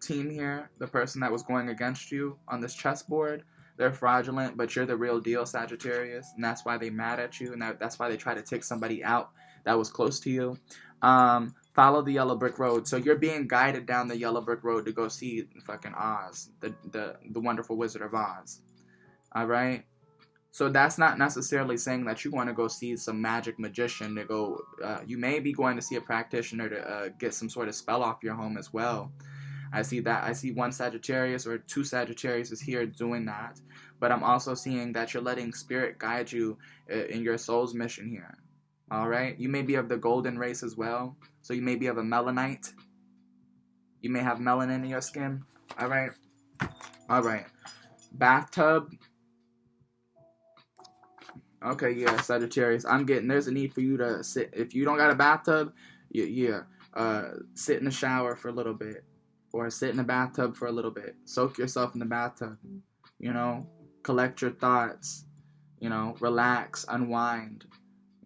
team here, the person that was going against you on this chessboard, they're fraudulent, but you're the real deal, Sagittarius, and that's why they mad at you, and that's why they try to take somebody out that was close to you. Follow the yellow brick road. So you're being guided down the yellow brick road to go see fucking Oz, the wonderful Wizard of Oz. All right? So that's not necessarily saying that you want to go see some magic magician to go... you may be going to see a practitioner to get some sort of spell off your home as well. I see that. I see one Sagittarius or two Sagittarius is here doing that. But I'm also seeing that you're letting Spirit guide you in your soul's mission here. All right? You may be of the golden race as well. So you may be of a melanite. You may have melanin in your skin. All right? All right. Bathtub. Okay, yeah, Sagittarius. I'm getting... There's a need for you to sit... If you don't got a bathtub, sit in the shower for a little bit. Or sit in the bathtub for a little bit. Soak yourself in the bathtub. You know? Collect your thoughts. You know? Relax. Unwind.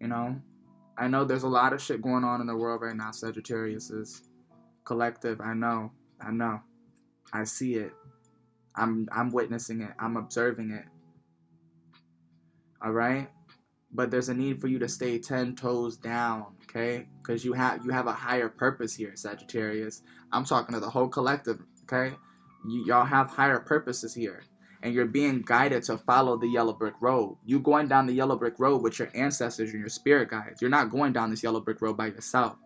You know? I know there's a lot of shit going on in the world right now, Sagittarius is collective. I know. I see it. I'm witnessing it. I'm observing it. Alright? But there's a need for you to stay 10 toes down, okay? Because you have a higher purpose here, Sagittarius. I'm talking to the whole collective, okay? Y'all have higher purposes here. And you're being guided to follow the yellow brick road. You going down the yellow brick road with your ancestors and your spirit guides. You're not going down this yellow brick road by yourself.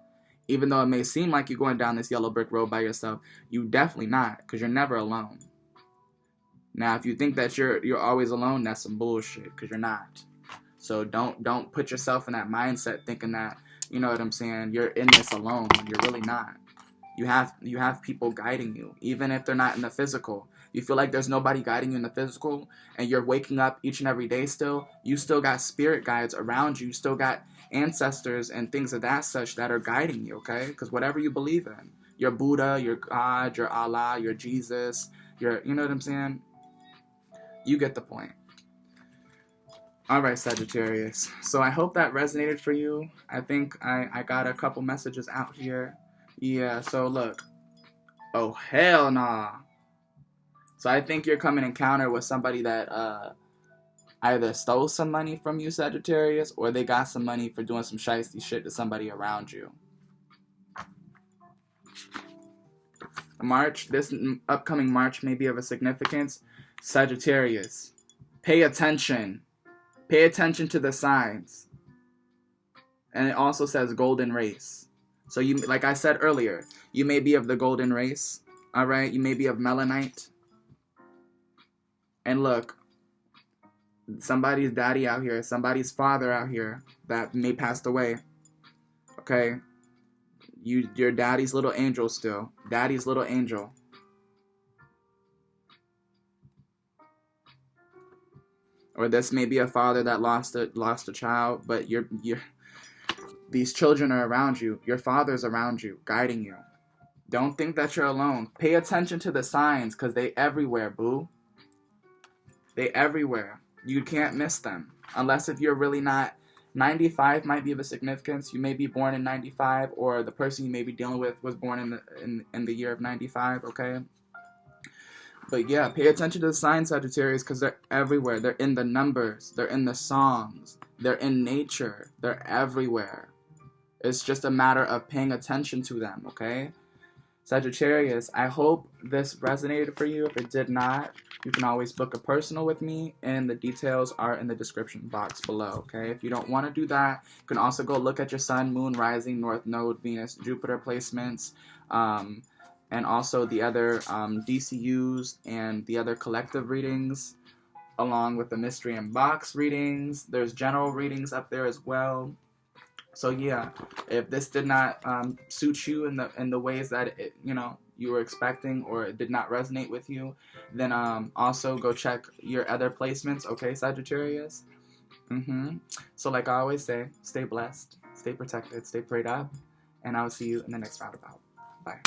Even though it may seem like you're going down this yellow brick road by yourself, you definitely not, because you're never alone. Now, if you think that you're always alone, that's some bullshit, because you're not. So don't put yourself in that mindset thinking that, you know what I'm saying, you're in this alone when you're really not. You have people guiding you, even if they're not in the physical. You feel like there's nobody guiding you in the physical, and you're waking up each and every day still, you still got spirit guides around you. You still got ancestors and things of that such that are guiding you, okay? Because whatever you believe in, your Buddha, your God, your Allah, your Jesus, you know what I'm saying? You get the point. Alright, Sagittarius. So I hope that resonated for you. I think I got a couple messages out here. Yeah, so look. Oh, hell nah. So I think you're coming encounter with somebody that either stole some money from you, Sagittarius, or they got some money for doing some shiesty shit to somebody around you. March, this upcoming March may be of a significance. Sagittarius, pay attention. Pay attention to the signs. And it also says golden race. So you, like I said earlier, you may be of the golden race. All right, you may be of melanite. And look, somebody's daddy out here, somebody's father out here that may passed away. Okay, your daddy's little angel still. Daddy's little angel. Or this may be a father that lost a child, but these children are around you. Your father's around you, guiding you. Don't think that you're alone. Pay attention to the signs, because they everywhere, boo. They everywhere. You can't miss them. Unless if you're really not. 95 might be of a significance. You may be born in 95, or the person you may be dealing with was born in the year of 95, okay? But yeah, pay attention to the signs, Sagittarius, because they're everywhere. They're in the numbers. They're in the songs. They're in nature. They're everywhere. It's just a matter of paying attention to them, okay? Sagittarius, I hope this resonated for you. If it did not, you can always book a personal with me, and the details are in the description box below, okay? If you don't want to do that, you can also go look at your sun, moon, rising, north node, Venus, Jupiter placements, and also the other DCUs and the other collective readings, along with the mystery and box readings. There's general readings up there as well. So yeah, if this did not suit you in the ways that you were expecting, or it did not resonate with you, then also go check your other placements, okay, Sagittarius? So like I always say, stay blessed, stay protected, stay prayed up, and I will see you in the next roundabout. Bye.